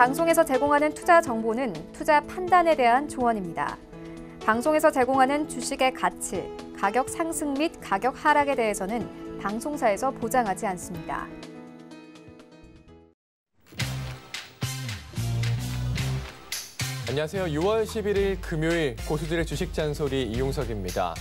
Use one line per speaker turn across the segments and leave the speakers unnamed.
방송에서 제공하는 투자 정보는 투자 판단에 대한 조언입니다. 방송에서 제공하는 주식의 가치, 가격 상승 및 가격 하락에 대해서는 방송사에서 보장하지 않습니다.
안녕하세요. 6월 11일 금요일 고수들의 주식 잔소리 이용석입니다.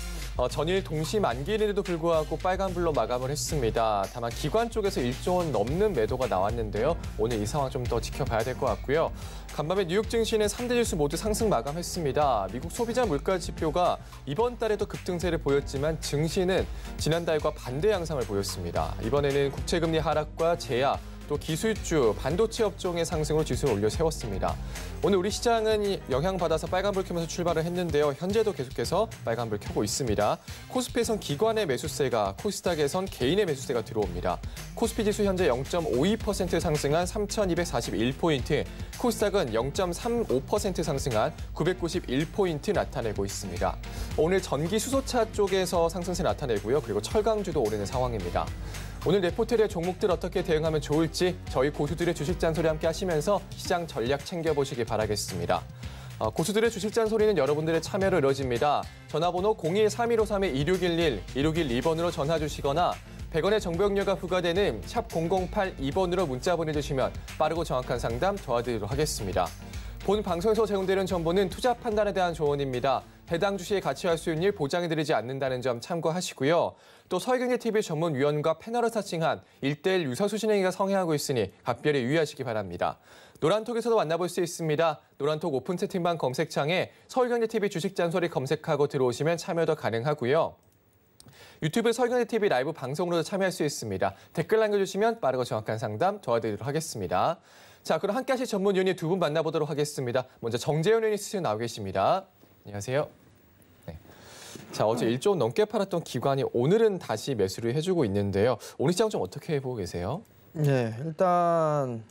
전일 동시 만기일인데도 불구하고 빨간불로 마감을 했습니다. 다만 기관 쪽에서 1조 원 넘는 매도가 나왔는데요. 오늘 이 상황 좀 더 지켜봐야 될 것 같고요. 간밤에 뉴욕 증시는 3대 지수 모두 상승 마감했습니다. 미국 소비자 물가 지표가 이번 달에도 급등세를 보였지만 증시는 지난달과 반대 양상을 보였습니다. 이번에는 국채금리 하락과 제약, 또 기술주, 반도체 업종의 상승으로 지수를 올려 세웠습니다. 오늘 우리 시장은 영향받아서 빨간불 켜면서 출발을 했는데요. 현재도 계속해서 빨간불 켜고 있습니다. 코스피에선 기관의 매수세가, 코스닥에선 개인의 매수세가 들어옵니다. 코스피 지수 현재 0.52% 상승한 3,241포인트, 코스닥은 0.35% 상승한 991포인트 나타내고 있습니다. 오늘 전기 수소차 쪽에서 상승세 나타내고요. 그리고 철강주도 오르는 상황입니다. 오늘 레포텔의 종목들 어떻게 대응하면 좋을지 저희 고수들의 주식 잔소리 함께 하시면서 시장 전략 챙겨보시기 바라겠습니다. 고수들의 주식 잔소리는 여러분들의 참여로 이루어집니다. 전화번호 02-3153-2611, 2612번으로 전화 주시거나 100원의 정보용료가 부과되는 샵 0082번으로 문자 보내주시면 빠르고 정확한 상담 도와드리도록 하겠습니다. 본 방송에서 제공되는 정보는 투자 판단에 대한 조언입니다. 해당 주식의 가치와 수익률 보장해드리지 않는다는 점 참고하시고요. 또 서희경제TV 전문위원과 패널을 사칭한 1:1 유서수 진행위가 성행하고 있으니 각별히 유의하시기 바랍니다. 노란톡에서도 만나볼 수 있습니다. 노란톡 오픈 채팅방 검색창에 서희경제TV 주식 잔소리 검색하고 들어오시면 참여도 가능하고요. 유튜브 서희경제TV 라이브 방송으로도 참여할 수 있습니다. 댓글 남겨주시면 빠르고 정확한 상담 도와드리도록 하겠습니다. 자, 그럼 함께 하실 전문위원님 두 분 만나보도록 하겠습니다. 먼저 정재훈 의원님 스튜디오 나와 계십니다. 안녕하세요. 네. 자, 어제 1조 원 넘게 팔았던 기관이 오늘은 다시 매수를 해주고 있는데요. 오늘 시장 좀 어떻게 보고 계세요?
네, 일단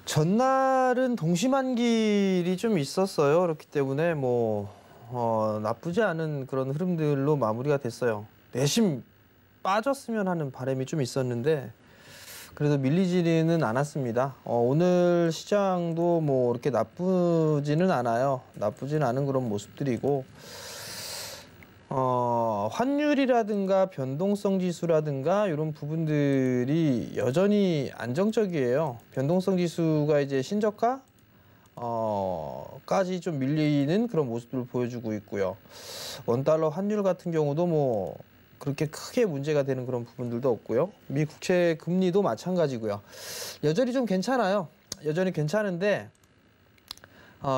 전날은 동시만길이 좀 있었어요. 그렇기 때문에 나쁘지 않은 그런 흐름들로 마무리가 됐어요. 내심 빠졌으면 하는 바람이 좀 있었는데 그래도 밀리지는 않았습니다. 오늘 시장도 이렇게 나쁘지는 않아요. 나쁘지는 않은 그런 모습들이고, 환율이라든가 변동성 지수라든가 이런 부분들이 여전히 안정적이에요. 변동성 지수가 이제 신저가 까지 좀 밀리는 그런 모습들을 보여주고 있고요. 원달러 환율 같은 경우도 그렇게 크게 문제가 되는 그런 부분들도 없고요. 미 국채 금리도 마찬가지고요. 여전히 좀 괜찮아요. 여전히 괜찮은데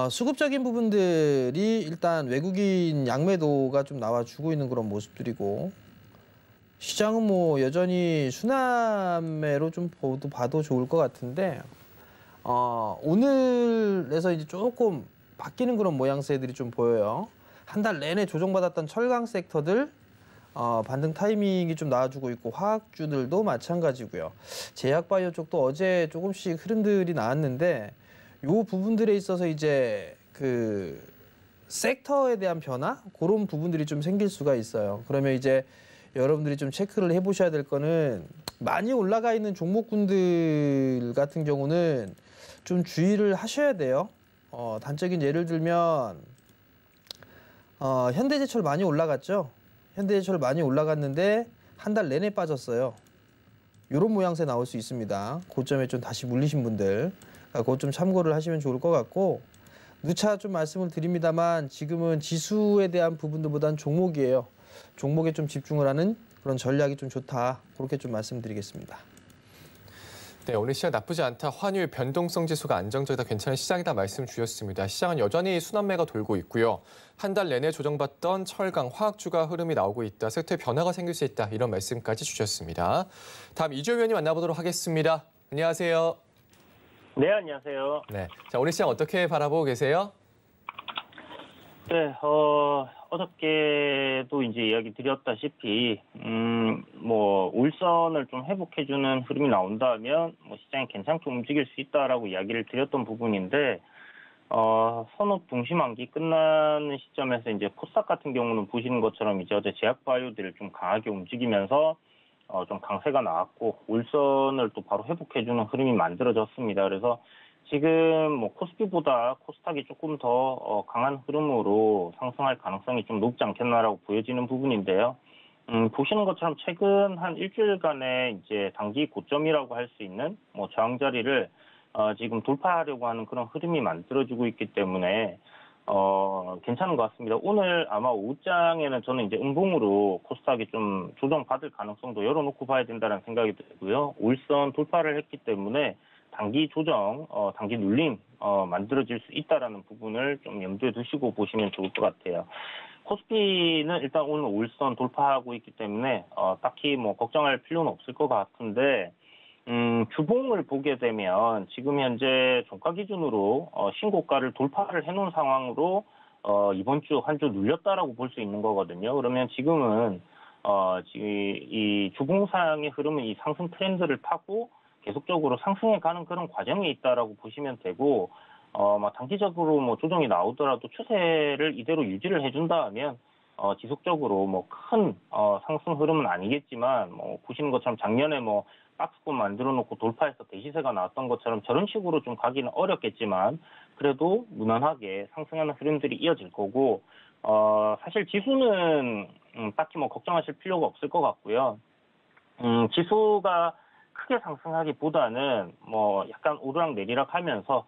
수급적인 부분들이 일단 외국인 양매도가 좀 나와주고 있는 그런 모습들이고 시장은 여전히 순환매로 좀 봐도 좋을 것 같은데 오늘에서 이제 조금 바뀌는 그런 모양새들이 좀 보여요. 한 달 내내 조정받았던 철강 섹터들 반등 타이밍이 좀 나와주고 있고 화학주들도 마찬가지고요. 제약바이오 쪽도 어제 조금씩 흐름들이 나왔는데 요 부분들에 있어서 이제 그 섹터에 대한 변화 그런 부분들이 좀 생길 수가 있어요. 그러면 이제 여러분들이 좀 체크를 해보셔야 될 거는 많이 올라가 있는 종목군들 같은 경우는 좀 주의를 하셔야 돼요. 단적인 예를 들면 현대제철 많이 올라갔죠. 현대제철 많이 올라갔는데 한 달 내내 빠졌어요. 이런 모양새 나올 수 있습니다. 고점에 좀 다시 물리신 분들 그것 좀 참고를 하시면 좋을 것 같고 누차 좀 말씀을 드립니다만 지금은 지수에 대한 부분들보다는 종목이에요. 종목에 좀 집중을 하는 그런 전략이 좀 좋다. 그렇게 좀 말씀드리겠습니다.
네, 오늘 시장 나쁘지 않다. 환율 변동성 지수가 안정적이다. 괜찮은 시장이다 말씀 주셨습니다. 시장은 여전히 순환매가 돌고 있고요. 한 달 내내 조정받던 철강, 화학주가 흐름이 나오고 있다. 섹터에 변화가 생길 수 있다. 이런 말씀까지 주셨습니다. 다음 이주호 위원님 만나보도록 하겠습니다. 안녕하세요.
네, 안녕하세요.
네, 자 오늘 시장 어떻게 바라보고 계세요?
네, 어저께도 이제 이야기 드렸다시피, 울선을 좀 회복해주는 흐름이 나온다면, 시장이 괜찮게 움직일 수 있다라고 이야기를 드렸던 부분인데, 선업 동시만기 끝나는 시점에서 이제 코스닥 같은 경우는 보시는 것처럼 이제 어제 제약바이오들을 좀 강하게 움직이면서 좀 강세가 나왔고 울선을 또 바로 회복해주는 흐름이 만들어졌습니다. 그래서 지금 뭐 코스피보다 코스닥이 조금 더 강한 흐름으로 상승할 가능성이 좀 높지 않겠나라고 보여지는 부분인데요. 보시는 것처럼 최근 한 일주일간의 이제 단기 고점이라고 할 수 있는 뭐 저항 자리를 지금 돌파하려고 하는 그런 흐름이 만들어지고 있기 때문에 괜찮은 것 같습니다. 오늘 아마 오후장에는 저는 이제 음봉으로 코스닥이 좀 조정받을 가능성도 열어놓고 봐야 된다는 생각이 들고요. 울선 돌파를 했기 때문에 단기 조정, 단기 눌림 만들어질 수 있다라는 부분을 좀 염두에 두시고 보시면 좋을 것 같아요. 코스피는 일단 오늘 울선 돌파하고 있기 때문에 딱히 뭐 걱정할 필요는 없을 것 같은데 주봉을 보게 되면 지금 현재 종가 기준으로 신고가를 돌파를 해놓은 상황으로 이번 주 한 주 눌렸다라고 볼 수 있는 거거든요. 그러면 지금은 이 주봉상의 흐름은 이 상승 트렌드를 타고 계속적으로 상승해 가는 그런 과정에 있다라고 보시면 되고 단기적으로 뭐 조정이 나오더라도 추세를 이대로 유지를 해준다면 지속적으로 뭐 큰 상승 흐름은 아니겠지만 뭐 보시는 것처럼 작년에 뭐 박스권 만들어 놓고 돌파해서 대시세가 나왔던 것처럼 저런 식으로 좀 가기는 어렵겠지만 그래도 무난하게 상승하는 흐름들이 이어질 거고 사실 지수는 딱히 뭐 걱정하실 필요가 없을 것 같고요. 지수가 크게 상승하기보다는 뭐 약간 오르락 내리락 하면서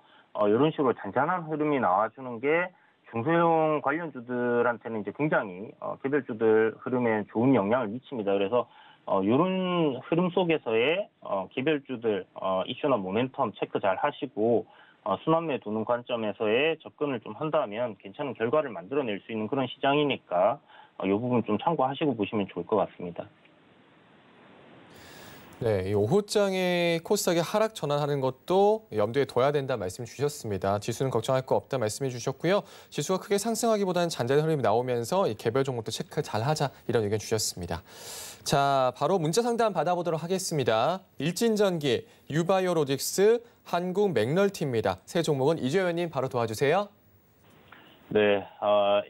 이런 식으로 잔잔한 흐름이 나와주는 게 중소형 관련주들한테는 이제 굉장히 개별주들 흐름에 좋은 영향을 미칩니다. 그래서 이런 흐름 속에서의 개별주들 이슈나 모멘텀 체크 잘 하시고 순환매 두는 관점에서의 접근을 좀 한다면 괜찮은 결과를 만들어낼 수 있는 그런 시장이니까 이 부분 좀 참고하시고 보시면 좋을 것 같습니다.
네, 이 오후장에 코스닥이 하락 전환하는 것도 염두에 둬야 된다 말씀 주셨습니다. 지수는 걱정할 거 없다 말씀해 주셨고요. 지수가 크게 상승하기보다는 잔잔한 흐름이 나오면서 이 개별 종목도 체크 잘 하자 이런 의견 주셨습니다. 자, 바로 문자 상담 받아보도록 하겠습니다. 일진전기, 유바이오로직스, 한국 맥널티입니다. 세 종목은 이주혜 의원님 바로 도와주세요.
네,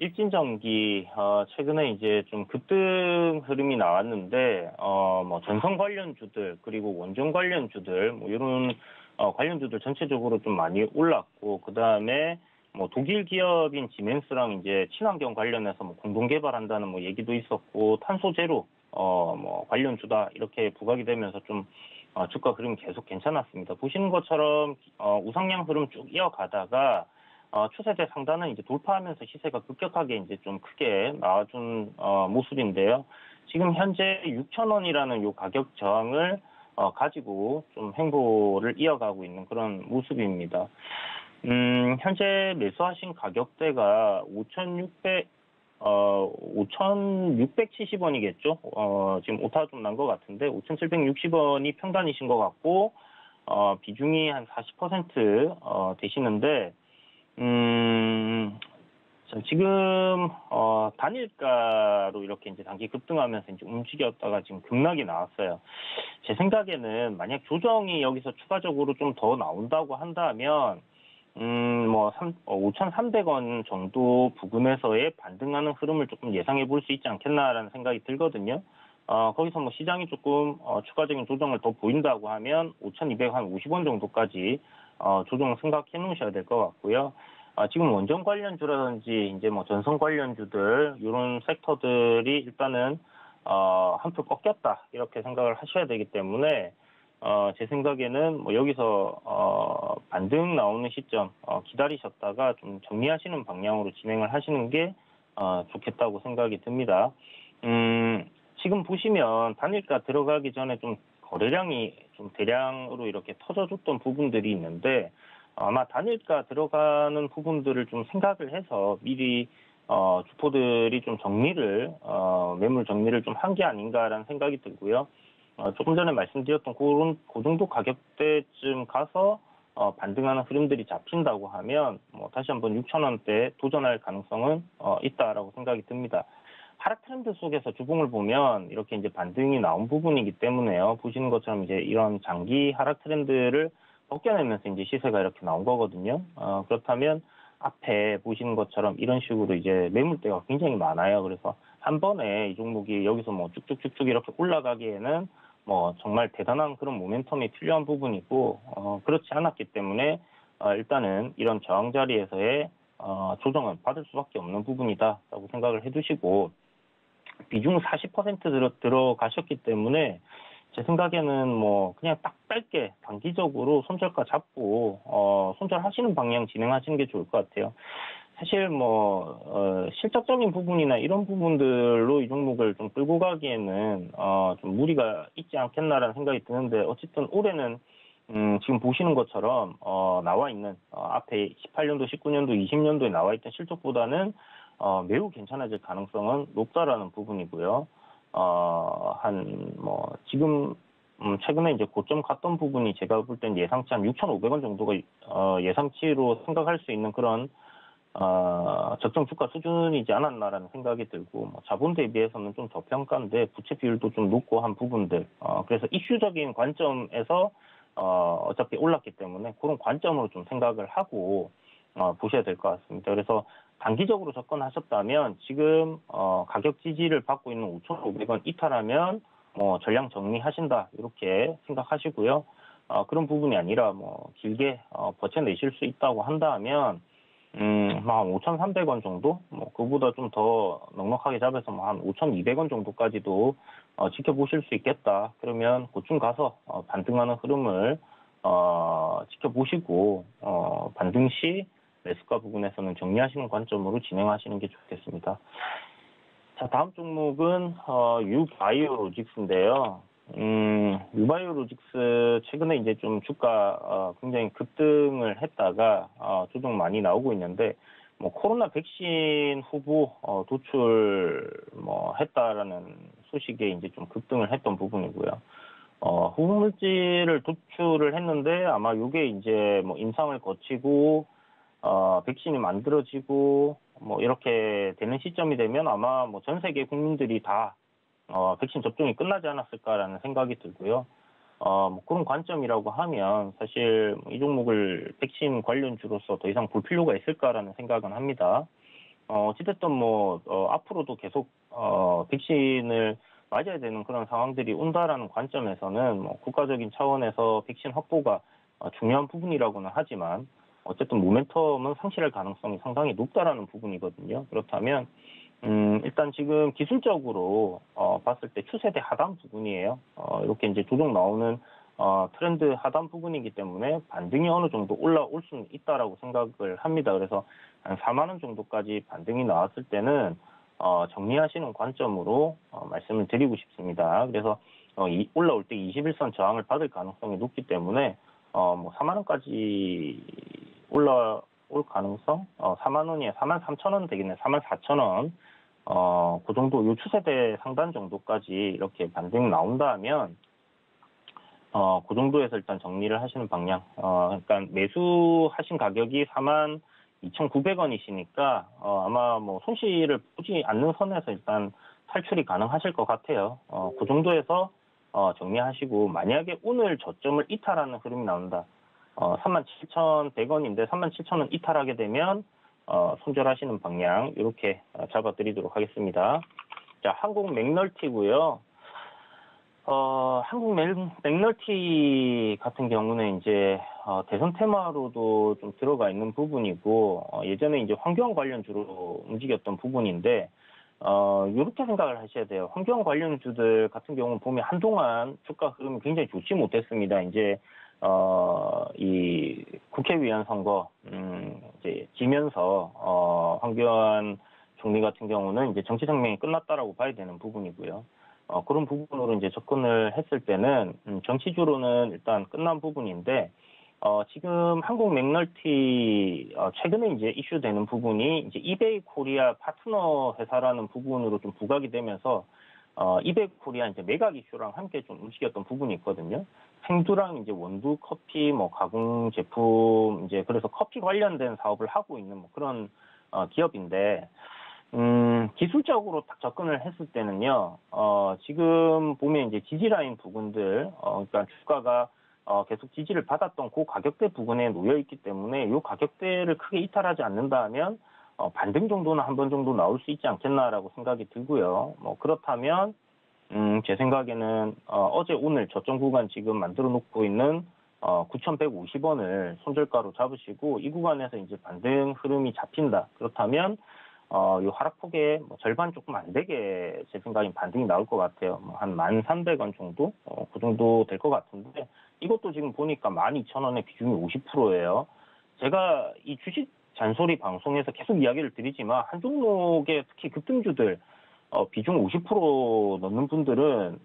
일진전기, 최근에 이제 좀 급등 흐름이 나왔는데, 뭐, 전선 관련주들, 그리고 원전 관련주들, 뭐, 이런, 관련주들 전체적으로 좀 많이 올랐고, 그 다음에, 뭐, 독일 기업인 지멘스랑 이제 친환경 관련해서 뭐, 공동 개발한다는 뭐, 얘기도 있었고, 탄소 제로, 뭐, 관련주다, 이렇게 부각이 되면서 좀, 주가 흐름 계속 괜찮았습니다. 보시는 것처럼, 우상향 흐름 쭉 이어가다가, 추세대 상단은 이제 돌파하면서 시세가 급격하게 이제 좀 크게 나와준 모습인데요. 지금 현재 6,000원이라는 요 가격 저항을 가지고 좀 행보를 이어가고 있는 그런 모습입니다. 현재 매수하신 가격대가 5,670원이겠죠. 지금 오타 좀 난 것 같은데 5,760원이 평단이신 것 같고 비중이 한 40% 되시는데 지금 단일가로 이렇게 이제 단기 급등하면서 이제 움직였다가 지금 급락이 나왔어요. 제 생각에는 만약 조정이 여기서 추가적으로 좀 더 나온다고 한다면 뭐 5,300원 정도 부근에서의 반등하는 흐름을 조금 예상해 볼 수 있지 않겠나라는 생각이 들거든요. 거기서 뭐 시장이 조금 추가적인 조정을 더 보인다고 하면 5,250원 정도까지 조정 생각해 놓으셔야 될 것 같고요. 지금 원전 관련주라든지 이제 뭐 전선 관련주들 이런 섹터들이 일단은 한풀 꺾였다 이렇게 생각을 하셔야 되기 때문에 제 생각에는 뭐 여기서 반등 나오는 시점 기다리셨다가 좀 정리하시는 방향으로 진행을 하시는 게 좋겠다고 생각이 듭니다. 지금 보시면 단일가 들어가기 전에 좀 거래량이 좀 대량으로 이렇게 터져줬던 부분들이 있는데 아마 단일가 들어가는 부분들을 좀 생각을 해서 미리 주포들이 좀 정리를 매물 정리를 좀 한 게 아닌가라는 생각이 들고요. 조금 전에 말씀드렸던 그 정도 가격대쯤 가서 반등하는 흐름들이 잡힌다고 하면 뭐 다시 한번 6,000원대 도전할 가능성은 있다라고 생각이 듭니다. 하락 트렌드 속에서 주봉을 보면 이렇게 이제 반등이 나온 부분이기 때문에요. 보시는 것처럼 이제 이런 장기 하락 트렌드를 벗겨내면서 이제 시세가 이렇게 나온 거거든요. 그렇다면 앞에 보시는 것처럼 이런 식으로 이제 매물대가 굉장히 많아요. 그래서 한 번에 이 종목이 여기서 뭐 쭉쭉쭉쭉 이렇게 올라가기에는 뭐 정말 대단한 그런 모멘텀이 필요한 부분이고 그렇지 않았기 때문에 일단은 이런 저항 자리에서의 조정은 받을 수밖에 없는 부분이다라고 생각을 해두시고 비중 40% 들어가셨기 때문에 제 생각에는 뭐 그냥 딱 짧게 단기적으로 손절가 잡고 손절하시는 방향 진행하시는 게 좋을 것 같아요. 사실 뭐 실적적인 부분이나 이런 부분들로 이 종목을 좀 끌고 가기에는 좀 무리가 있지 않겠나라는 생각이 드는데 어쨌든 올해는 지금 보시는 것처럼 나와 있는 앞에 18년도, 19년도, 20년도에 나와 있던 실적보다는 매우 괜찮아질 가능성은 높다라는 부분이고요. 지금 최근에 이제 고점 갔던 부분이 제가 볼 땐 예상치 한 6,500원 정도가 예상치로 생각할 수 있는 그런 적정 주가 수준이지 않았나라는 생각이 들고 뭐 자본 대비해서는 좀 저평가인데 부채 비율도 좀 높고 한 부분들 그래서 이슈적인 관점에서 어차피 올랐기 때문에 그런 관점으로 좀 생각을 하고 보셔야 될 것 같습니다. 그래서 단기적으로 접근하셨다면 지금 가격 지지를 받고 있는 5,500원 이탈하면 전량 정리하신다 이렇게 생각하시고요. 그런 부분이 아니라 뭐 길게 버텨내실 수 있다고 한다면 한 5,300원 정도, 뭐 그보다 좀 더 넉넉하게 잡아서 뭐 한 5,200원 정도까지도 지켜보실 수 있겠다. 그러면 그쯤 가서 반등하는 흐름을 지켜보시고 반등 시 매수가 부분에서는 정리하시는 관점으로 진행하시는 게 좋겠습니다. 자, 다음 종목은 유바이오로직스인데요. 유바이오로직스 최근에 이제 좀 주가 굉장히 급등을 했다가 조정 많이 나오고 있는데 뭐 코로나 백신 후보 도출 뭐 했다라는 소식에 이제 좀 급등을 했던 부분이고요. 후보 물질을 도출을 했는데 아마 이게 이제 뭐 임상을 거치고 백신이 만들어지고 뭐 이렇게 되는 시점이 되면 아마 뭐 전 세계 국민들이 다 백신 접종이 끝나지 않았을까라는 생각이 들고요. 뭐 그런 관점이라고 하면 사실 이 종목을 백신 관련주로서 더 이상 볼 필요가 있을까라는 생각은 합니다. 어찌됐든 뭐 앞으로도 계속 백신을 맞아야 되는 그런 상황들이 온다라는 관점에서는 뭐 국가적인 차원에서 백신 확보가 중요한 부분이라고는 하지만 어쨌든 모멘텀은 상실할 가능성이 상당히 높다라는 부분이거든요. 그렇다면 일단 지금 기술적으로 봤을 때 추세대 하단 부분이에요. 이렇게 이제 조정 나오는 트렌드 하단 부분이기 때문에 반등이 어느 정도 올라올 수는 있다라고 생각을 합니다. 그래서 한 4만 원 정도까지 반등이 나왔을 때는 정리하시는 관점으로 말씀을 드리고 싶습니다. 그래서 올라올 때 21선 저항을 받을 가능성이 높기 때문에 뭐 4만 원까지 올라올 가능성 4만 원이 4만 3천 원 되겠네. 4만 4천 원. 그 정도 요 추세대 상단 정도까지 이렇게 반등이 나온다면 그 정도에서 일단 정리를 하시는 방향. 그러니까 매수하신 가격이 4만 2,900원이시니까 아마 뭐 손실을 보지 않는 선에서 일단 탈출이 가능하실 것 같아요. 그 정도에서 정리하시고 만약에 오늘 저점을 이탈하는 흐름이 나온다. 37,100원인데 37,000원 이탈하게 되면 손절하시는 방향 이렇게 잡아드리도록 하겠습니다. 자, 한국 맥널티고요. 한국 맥널티 같은 경우는 이제 대선 테마로도 좀 들어가 있는 부분이고 예전에 이제 환경 관련주로 움직였던 부분인데 이렇게 생각을 하셔야 돼요. 환경 관련주들 같은 경우는 보면 한동안 주가 흐름이 굉장히 좋지 못했습니다. 이제 이 국회의원 선거 이제 지면서 황교안 총리 같은 경우는 이제 정치 생명이 끝났다라고 봐야 되는 부분이고요. 그런 부분으로 이제 접근을 했을 때는 정치주로는 일단 끝난 부분인데 지금 한국 맥널티 최근에 이제 이슈되는 부분이 이제 이베이 코리아 파트너 회사라는 부분으로 좀 부각이 되면서 이베이 코리아 이제 매각 이슈랑 함께 좀 움직였던 부분이 있거든요. 생두랑 이제 원두 커피 뭐 가공 제품 이제 그래서 커피 관련된 사업을 하고 있는 뭐 그런 기업인데 기술적으로 딱 접근을 했을 때는요. 지금 보면 이제 지지라인 부분들 그러니까 주가가 계속 지지를 받았던 그 가격대 부분에 놓여 있기 때문에 이 가격대를 크게 이탈하지 않는다면 반등 정도는 한 번 정도 나올 수 있지 않겠나라고 생각이 들고요. 뭐 그렇다면 제 생각에는 어제 오늘 저점 구간 지금 만들어 놓고 있는 9,150원을 손절가로 잡으시고 이 구간에서 이제 반등 흐름이 잡힌다. 그렇다면 이 하락폭의 절반 조금 안 되게 제 생각엔 반등이 나올 것 같아요. 한 1,300원 정도? 그 정도 될 것 같은데 이것도 지금 보니까 12,000원의 비중이 50%예요. 제가 이 주식 잔소리 방송에서 계속 이야기를 드리지만 한 종목의 특히 급등주들 비중 50% 넘는 분들은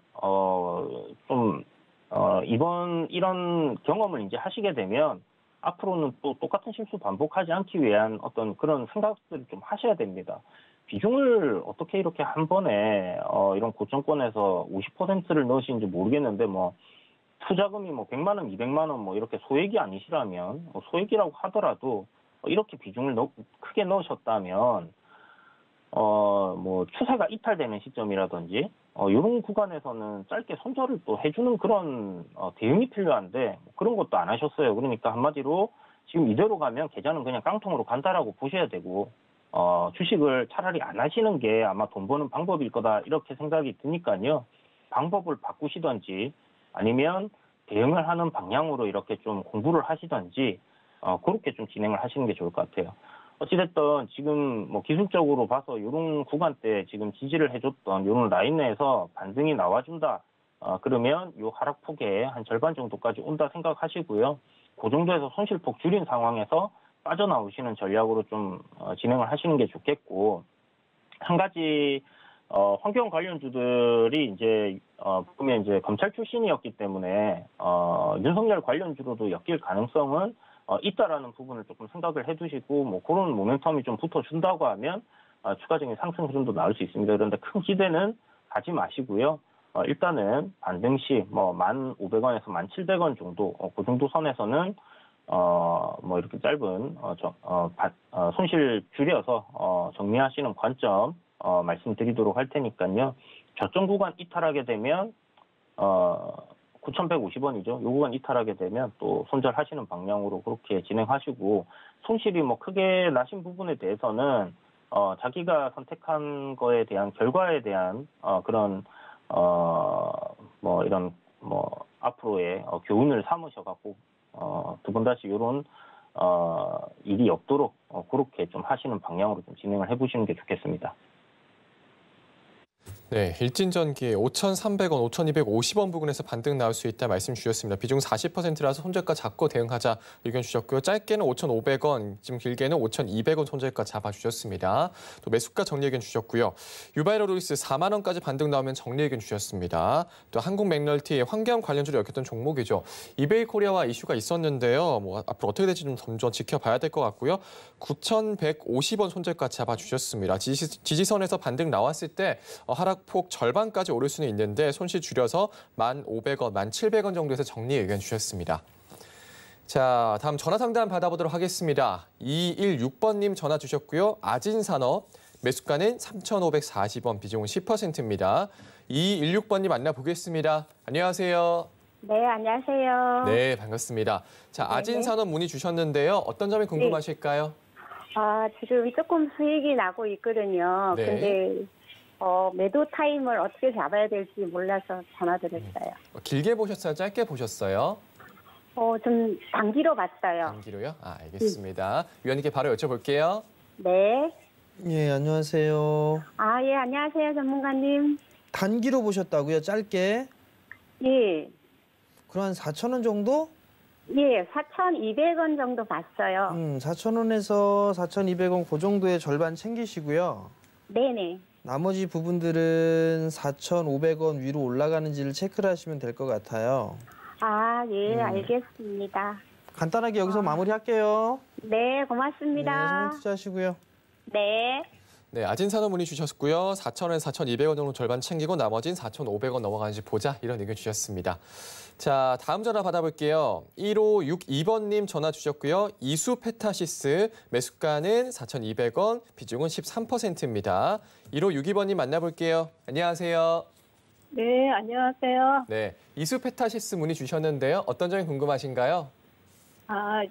이번 이런 경험을 이제 하시게 되면 앞으로는 또 똑같은 실수 반복하지 않기 위한 어떤 그런 생각들을 좀 하셔야 됩니다. 비중을 어떻게 이렇게 한 번에 이런 고점권에서 50%를 넣으시는지 모르겠는데 투자금이 100만 원, 200만 원 이렇게 소액이 아니시라면 소액이라고 하더라도 이렇게 비중을 크게 넣으셨다면 추세가 이탈되는 시점이라든지 이런 구간에서는 짧게 손절을 또 해주는 그런 대응이 필요한데 그런 것도 안 하셨어요. 그러니까 한마디로 지금 이대로 가면 계좌는 그냥 깡통으로 간다라고 보셔야 되고 주식을 차라리 안 하시는 게 아마 돈 버는 방법일 거다 이렇게 생각이 드니까요. 방법을 바꾸시든지 아니면 대응을 하는 방향으로 이렇게 좀 공부를 하시든지 그렇게 좀 진행을 하시는 게 좋을 것 같아요. 어찌됐든 지금 기술적으로 봐서 이런 구간대 지금 지지를 해줬던 이런 라인 내에서 반등이 나와준다. 그러면 이 하락폭의 한 절반 정도까지 온다 생각하시고요. 그 정도에서 손실폭 줄인 상황에서 빠져나오시는 전략으로 좀 진행을 하시는 게 좋겠고 한 가지 환경 관련주들이 이제 보면 이제 검찰 출신이었기 때문에 윤석열 관련주로도 엮일 가능성은 있다라는 부분을 조금 생각을 해두시고 그런 모멘텀이 좀 붙어준다고 하면 추가적인 상승 흐름도 나올 수 있습니다. 그런데 큰 기대는 하지 마시고요. 일단은 반등 시 1,500원에서 1,700원 정도 그 정도 선에서는 이렇게 짧은 손실 줄여서 정리하시는 관점 말씀드리도록 할 테니까요. 저점 구간 이탈하게 되면 9,150원이죠. 이 구간 이탈하게 되면 또 손절하시는 방향으로 그렇게 진행하시고 손실이 크게 나신 부분에 대해서는 자기가 선택한 거에 대한 결과에 대한 그런 이런 앞으로의 교훈을 삼으셔갖고 두 번 다시 이런 일이 없도록 그렇게 좀 하시는 방향으로 좀 진행을 해보시는 게 좋겠습니다.
네, 일진전기 5,300원, 5,250원 부근에서 반등 나올 수 있다 말씀 주셨습니다. 비중 40%라서 손절가 잡고 대응하자 의견 주셨고요. 짧게는 5,500원, 지금 길게는 5,200원 손절가 잡아주셨습니다. 또 매수가 정리 의견 주셨고요. 유바이러 루이스 4만 원까지 반등 나오면 정리 의견 주셨습니다. 또 한국 맥널티 환경 관련주로 엮였던 종목이죠. 이베이 코리아와 이슈가 있었는데요. 앞으로 어떻게 될지 좀 더 지켜봐야 될 것 같고요. 9,150원 손절가 잡아주셨습니다. 지지선에서 반등 나왔을 때 하락폭 절반까지 오를 수는 있는데 손실 줄여서 1,500원, 1,700원 정도에서 정리 의견 주셨습니다. 자, 다음 전화 상담 받아보도록 하겠습니다. 216번님 전화 주셨고요. 아진산업 매수가는 3,540원, 비중은 10%입니다. 216번님 만나보겠습니다. 안녕하세요.
네, 안녕하세요.
네, 반갑습니다. 자, 아진산업 문의 주셨는데요. 어떤 점이 궁금하실까요?
지금 조금 수익이 나고 있거든요.
네.
근데 매도 타임을 어떻게 잡아야 될지 몰라서 전화드렸어요.
길게 보셨어요? 짧게 보셨어요?
좀 단기로 봤어요.
단기로요? 알겠습니다. 위원님께 바로 여쭤볼게요.
네.
예, 안녕하세요.
예, 안녕하세요, 전문가님.
단기로 보셨다고요? 짧게?
예.
그럼 한 4,000원 정도?
예, 4,200원 정도 봤어요.
4,000원에서 4,200원 그 정도의 절반 챙기시고요.
네네.
나머지 부분들은 4,500원 위로 올라가는지를 체크를 하시면 될 것 같아요.
예, 알겠습니다.
간단하게 여기서 마무리할게요.
네,
네,
고맙습니다.
성공 투자하시고요.
네.
네, 아진산업 문의 주셨고요. 4,000원에서 4,200원 정도 절반 챙기고 나머지는 4,500원 넘어가는지 보자 이런 의견 주셨습니다. 자, 다음 전화 받아볼게요. 1562번님 전화 주셨고요. 이수페타시스 매수가는 4,200원, 비중은 13%입니다. 1562번님 만나볼게요. 안녕하세요.
네, 안녕하세요.
네, 이수페타시스 문의 주셨는데요. 어떤 점이 궁금하신가요?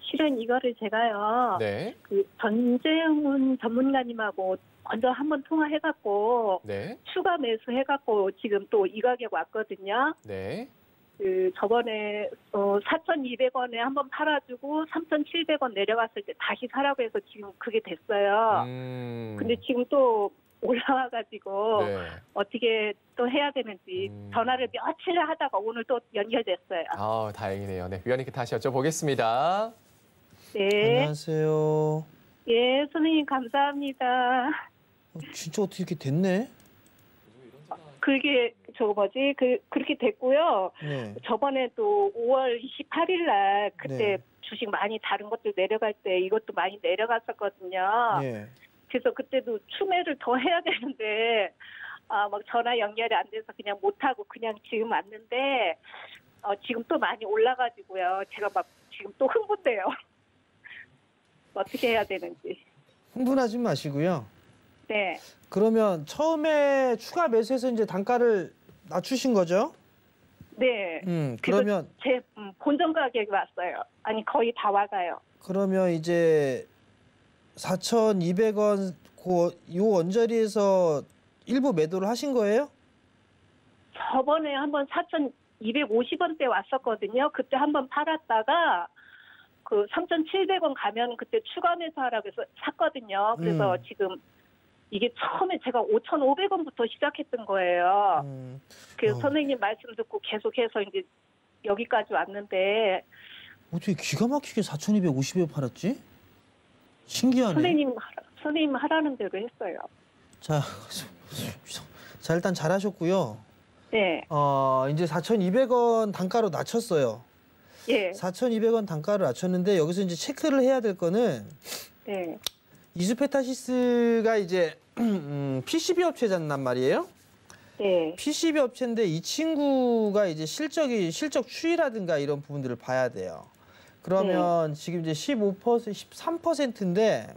실은 이거를 제가요.
네.
전재훈 전문가님하고 먼저 한번 통화해갖고
네.
추가 매수해갖고 지금 또 이 가격 왔거든요.
네.
그 저번에 4,200원에 한번 팔아주고 3,700원 내려갔을 때 다시 사라고 해서 지금 그게 됐어요. 근데 지금 또 올라와가지고
네.
어떻게 또 해야 되는지 전화를 며칠 하다가 오늘 또 연결됐어요.
아, 다행이네요. 네, 위원님께 다시 여쭤보겠습니다.
네.
안녕하세요.
예, 선생님 감사합니다.
진짜 어떻게 이렇게 됐네?
그게 그렇게 됐고요.
네.
저번에 또 5월 28일 날 그때
네.
주식 많이 다른 것들 내려갈 때 이것도 많이 내려갔었거든요.
예.
그래서 그때도 추매를 더 해야 되는데 막 전화 연결이 안 돼서 그냥 못하고 그냥 지금 왔는데 지금 또 많이 올라가지고요. 제가 막 지금 또 흥분돼요. 어떻게 해야 되는지.
흥분하지 마시고요.
네.
그러면 처음에 추가 매수해서 이제 단가를 낮추신 거죠?
네.
그러면
제 본전 가격이 왔어요. 아니 거의 다 와가요.
그러면 이제 4,200원 요 언저리에서 일부 매도를 하신 거예요?
저번에 한번 4,250원대 왔었거든요. 그때 한번 팔았다가 그 3,700원 가면 그때 추가 매수하라고 해서 샀거든요. 그래서 지금 이게 처음에 제가 5,500원부터 시작했던 거예요. 그래서 선생님 말씀 듣고 계속해서 이제 여기까지 왔는데
어떻게 기가 막히게 4,250에 팔았지? 신기하네.
선생님 하라는 대로 했어요.
자 일단 잘하셨고요.
네.
이제 4,200원 단가로 낮췄어요.
예.
4,200원 단가를 낮췄는데 여기서 이제 체크를 해야 될 거는
네.
이수페타시스가 이제 PCB 업체잖단 말이에요.
네.
PCB 업체인데 이 친구가 이제 실적 추이라든가 이런 부분들을 봐야 돼요. 그러면 지금 이제 15%, 13%인데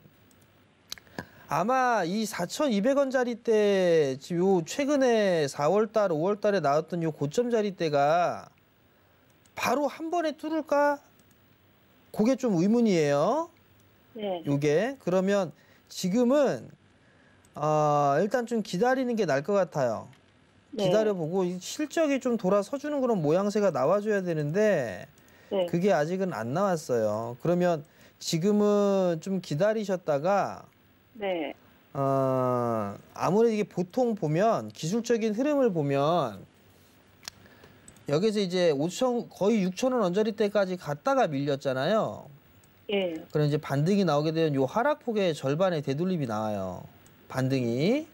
아마 이 4,200원짜리 때 지금 요 최근에 4월달, 5월달에 나왔던 요 고점짜리 때가 바로 한 번에 뚫을까? 그게 좀 의문이에요.
네.
요게 그러면 지금은 일단 좀 기다리는 게 나을 것 같아요.
네.
기다려보고 실적이 좀 돌아서주는 그런 모양새가 나와줘야 되는데
네.
그게 아직은 안 나왔어요. 그러면 지금은 좀 기다리셨다가
네.
아무래도 이게 보통 보면 기술적인 흐름을 보면 여기서 이제 5천 거의 6,000원 언저리 때까지 갔다가 밀렸잖아요.
예.
그럼 이제 반등이 나오게 되면 요 하락폭의 절반의 되돌림이 나와요. 반등이.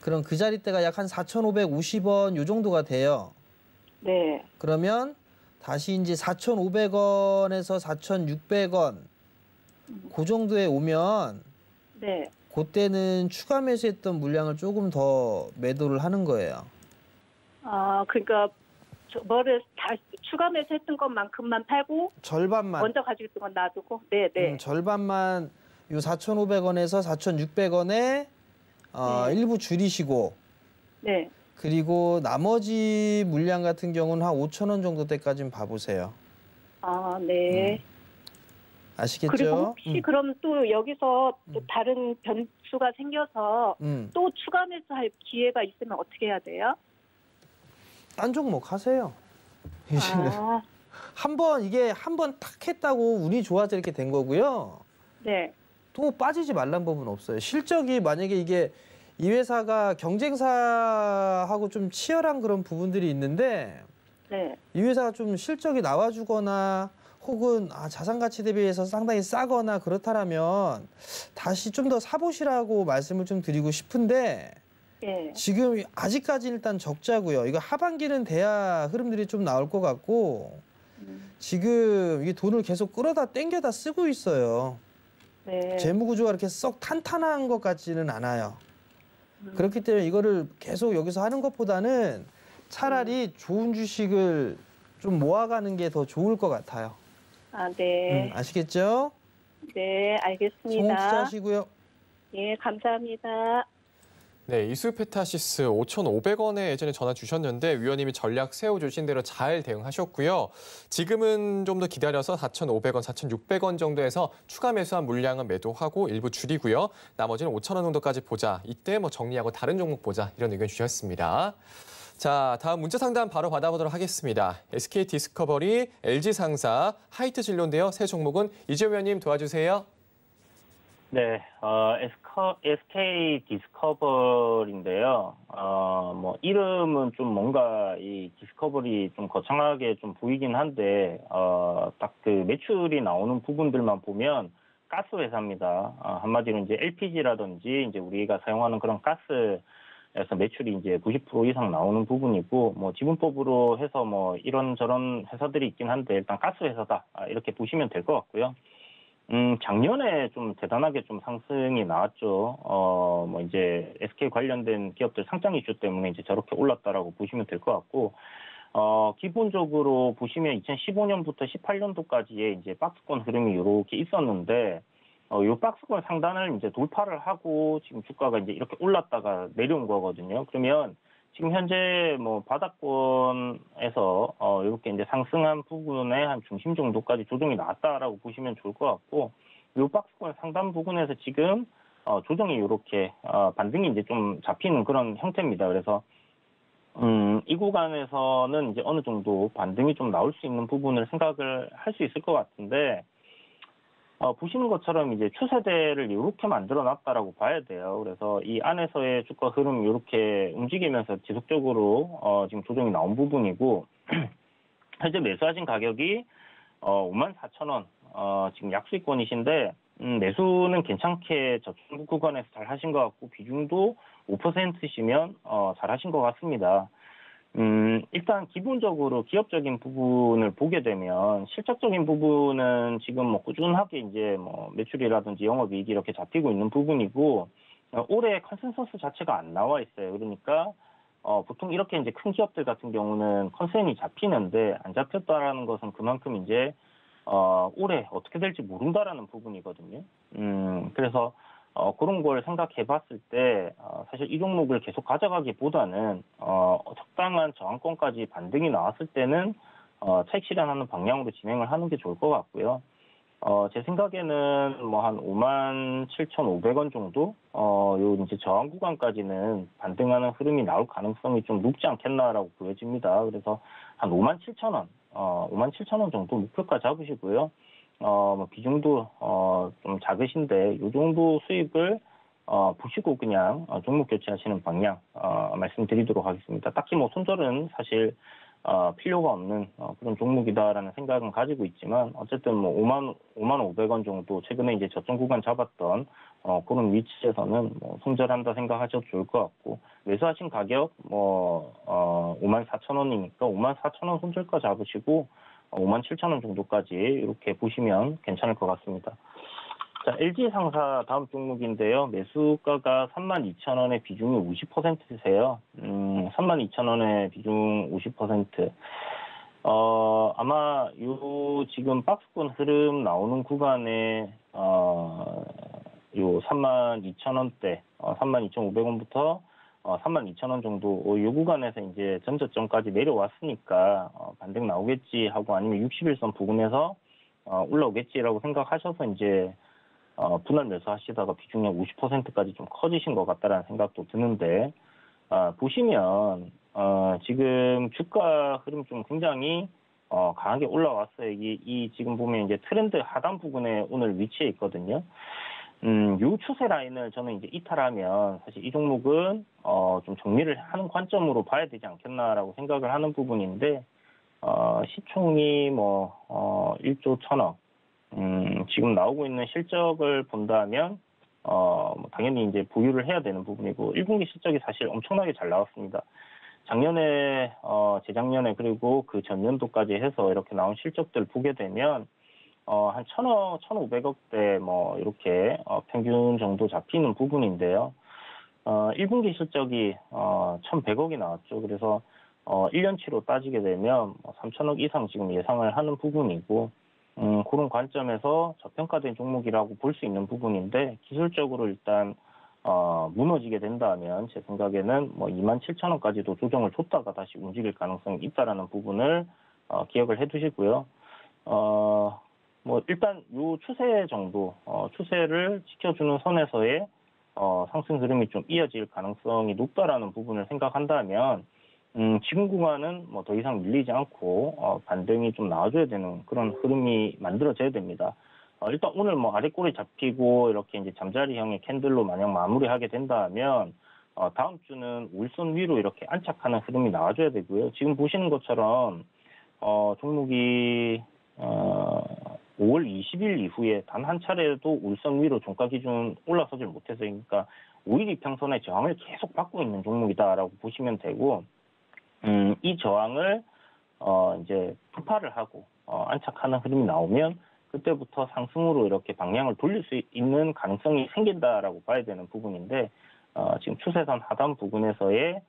그럼 그 자리대가 약 한 4,550원 요 정도가 돼요.
네.
그러면 다시 이제 4,500원에서 4,600원 그 정도에 오면
네.
그때는 추가 매수했던 물량을 조금 더 매도를 하는 거예요.
그러니까 뭐를 다 추가 매수했던 것만큼만 팔고
절반만.
먼저 가지고 있던 건 놔두고. 네, 네.
절반만 요 4,500원에서 4,600원에 일부 줄이시고
네.
그리고 나머지 물량 같은 경우는 한 5,000원 정도 때까지는 봐보세요.
네.
아시겠죠?
그리고 혹시 그럼 또 여기서 또 다른 변수가 생겨서 또 추가 매수할 기회가 있으면 어떻게 해야 돼요?
딴 종목 하세요. 한번 탁 했다고 운이 좋아서 이렇게 된 거고요.
네.
또 빠지지 말란 법은 없어요. 실적이 만약에 이게 이 회사가 경쟁사하고 좀 치열한 그런 부분들이 있는데
네.
이 회사가 좀 실적이 나와주거나 혹은 자산 가치 대비해서 상당히 싸거나 그렇다면 다시 좀 더 사보시라고 말씀을 좀 드리고 싶은데
예.
지금 아직까지 일단 적자고요. 이거 하반기는 돼야 흐름들이 좀 나올 것 같고 지금 이 돈을 계속 끌어다 땡겨다 쓰고 있어요.
네.
재무 구조가 이렇게 썩 탄탄한 것 같지는 않아요. 그렇기 때문에 이거를 계속 여기서 하는 것보다는 차라리 좋은 주식을 좀 모아가는 게 더 좋을 것 같아요.
네.
아시겠죠?
네, 알겠습니다.
성공 투자하시고요.
예, 감사합니다.
네, 이수페타시스 5,500원에 예전에 전화 주셨는데 위원님이 전략 세워주신 대로 잘 대응하셨고요. 지금은 좀 더 기다려서 4,500원, 4,600원 정도에서 추가 매수한 물량은 매도하고 일부 줄이고요. 나머지는 5,000원 정도까지 보자. 이때 뭐 정리하고 다른 종목 보자. 이런 의견 주셨습니다. 자, 다음 문자 상담 바로 받아보도록 하겠습니다. SK 디스커버리, LG 상사, 하이트 진로인데요. 새 종목은 이재호 위원님 도와주세요.
네, SK 디스커버리인데요. 뭐, 이름은 좀 뭔가 이 디스커버리 좀 거창하게 좀 보이긴 한데, 딱 그 매출이 나오는 부분들만 보면 가스 회사입니다. 한마디로 이제 LPG라든지 이제 우리가 사용하는 그런 가스에서 매출이 이제 90% 이상 나오는 부분이고, 뭐, 지분법으로 해서 뭐, 이런저런 회사들이 있긴 한데, 일단 가스 회사다. 이렇게 보시면 될 것 같고요. 작년에 좀 대단하게 좀 상승이 나왔죠. 뭐 이제 SK 관련된 기업들 상장 이슈 때문에 이제 저렇게 올랐다라고 보시면 될 것 같고, 기본적으로 보시면 2015년부터 18년도까지의 이제 박스권 흐름이 이렇게 있었는데, 요 박스권 상단을 이제 돌파를 하고 지금 주가가 이제 이렇게 올랐다가 내려온 거거든요. 그러면 지금 현재 뭐 바닥권에서 이렇게 이제 상승한 부분의 한 중심 정도까지 조정이 나왔다라고 보시면 좋을 것 같고, 요 박스권 상단 부분에서 지금 조정이 이렇게 반등이 이제 좀 잡히는 그런 형태입니다. 그래서 이 구간에서는 이제 어느 정도 반등이 좀 나올 수 있는 부분을 생각을 할 수 있을 것 같은데, 보시는 것처럼 이제 추세대를 이렇게 만들어 놨다라고 봐야 돼요. 그래서 이 안에서의 주가 흐름 이렇게 움직이면서 지속적으로 지금 조정이 나온 부분이고, 현재 매수하신 가격이 54,000원 지금 약수익권이신데, 매수는 괜찮게 저점 구간에서 잘 하신 것 같고, 비중도 5%시면 잘 하신 것 같습니다. 일단 기본적으로 기업적인 부분을 보게 되면 실적적인 부분은 지금 뭐 꾸준하게 이제 뭐 매출이라든지 영업이익이 이렇게 잡히고 있는 부분이고, 올해 컨센서스 자체가 안 나와 있어요. 그러니까 보통 이렇게 이제 큰 기업들 같은 경우는 컨센이 잡히는데 안 잡혔다라는 것은 그만큼 이제 올해 어떻게 될지 모른다라는 부분이거든요. 그래서 그런 걸 생각해 봤을 때, 사실 이 종목을 계속 가져가기보다는, 적당한 저항권까지 반등이 나왔을 때는, 차익 실현하는 방향으로 진행을 하는 게 좋을 것 같고요. 제 생각에는 뭐 한 57,500원 정도, 요 이제 저항 구간까지는 반등하는 흐름이 나올 가능성이 좀 높지 않겠나라고 보여집니다. 그래서 한 57,000원, 57,000원 정도 목표가 잡으시고요. 뭐 비중도 좀 작으신데 이 정도 수익을 보시고 그냥 종목 교체하시는 방향 말씀드리도록 하겠습니다. 딱히 뭐 손절은 사실 필요가 없는 그런 종목이다라는 생각은 가지고 있지만, 어쨌든 뭐 5,500원 정도 최근에 이제 저점 구간 잡았던 그런 위치에서는 뭐 손절한다 생각하셔도 좋을 것 같고, 매수하신 가격 뭐 54,000원이니까 54,000원 손절가 잡으시고 57,000원 정도까지 이렇게 보시면 괜찮을 것 같습니다. 자, LG 상사 다음 종목인데요. 매수가가 32,000원의 비중이 50%세요. 32,000원의 비중 50%. 아마 요 지금 박스권 흐름 나오는 구간에 요 32,000원대, 32,500원부터 32,000원 정도 이 구간에서 이제 전저점까지 내려왔으니까 반등 나오겠지 하고, 아니면 61선 부근에서 올라오겠지라고 생각하셔서 이제 분할 매수하시다가 비중이 50%까지 좀 커지신 것 같다라는 생각도 드는데, 보시면 지금 주가 흐름 좀 굉장히 강하게 올라왔어요. 이 지금 보면 이제 트렌드 하단 부분에 오늘 위치해 있거든요. 요 추세 라인을 저는 이제 이탈하면 사실 이 종목은 좀 정리를 하는 관점으로 봐야 되지 않겠나라고 생각을 하는 부분인데, 시총이 뭐 1조 1,000억, 지금 나오고 있는 실적을 본다면 뭐 당연히 이제 보유를 해야 되는 부분이고, 1분기 실적이 사실 엄청나게 잘 나왔습니다. 작년에 재작년에 그리고 그 전년도까지 해서 이렇게 나온 실적들 보게 되면 한 1,000억, 1,500억대 뭐 이렇게 평균 정도 잡히는 부분인데요. 1분기 실적이 1,100억이 나왔죠. 그래서 1년치로 따지게 되면 3,000억 이상 지금 예상을 하는 부분이고, 그런 관점에서 저평가된 종목이라고 볼 수 있는 부분인데, 기술적으로 일단 무너지게 된다면 제 생각에는 뭐 27,000원까지도 조정을 줬다가 다시 움직일 가능성이 있다라는 부분을 기억을 해두시고요. 뭐 일단 요 추세 정도 추세를 지켜주는 선에서의 상승 흐름이 좀 이어질 가능성이 높다라는 부분을 생각한다면 지금 구간은 뭐 더 이상 밀리지 않고 반등이 좀 나와줘야 되는 그런 흐름이 만들어져야 됩니다. 일단 오늘 뭐 아래꼬리 잡히고 이렇게 이제 잠자리형의 캔들로 만약 마무리하게 된다면 다음 주는 울선 위로 이렇게 안착하는 흐름이 나와줘야 되고요. 지금 보시는 것처럼 종목이 5월 20일 이후에 단 한 차례도 울선 위로 종가 기준 올라서질 못해서 그러니까 5일 이평선의 저항을 계속 받고 있는 종목이다라고 보시면 되고 이 저항을 이제突破를 하고 안착하는 흐름이 나오면 그때부터 상승으로 이렇게 방향을 돌릴 수 있는 가능성이 생긴다라고 봐야 되는 부분인데 지금 추세선 하단 부분에서의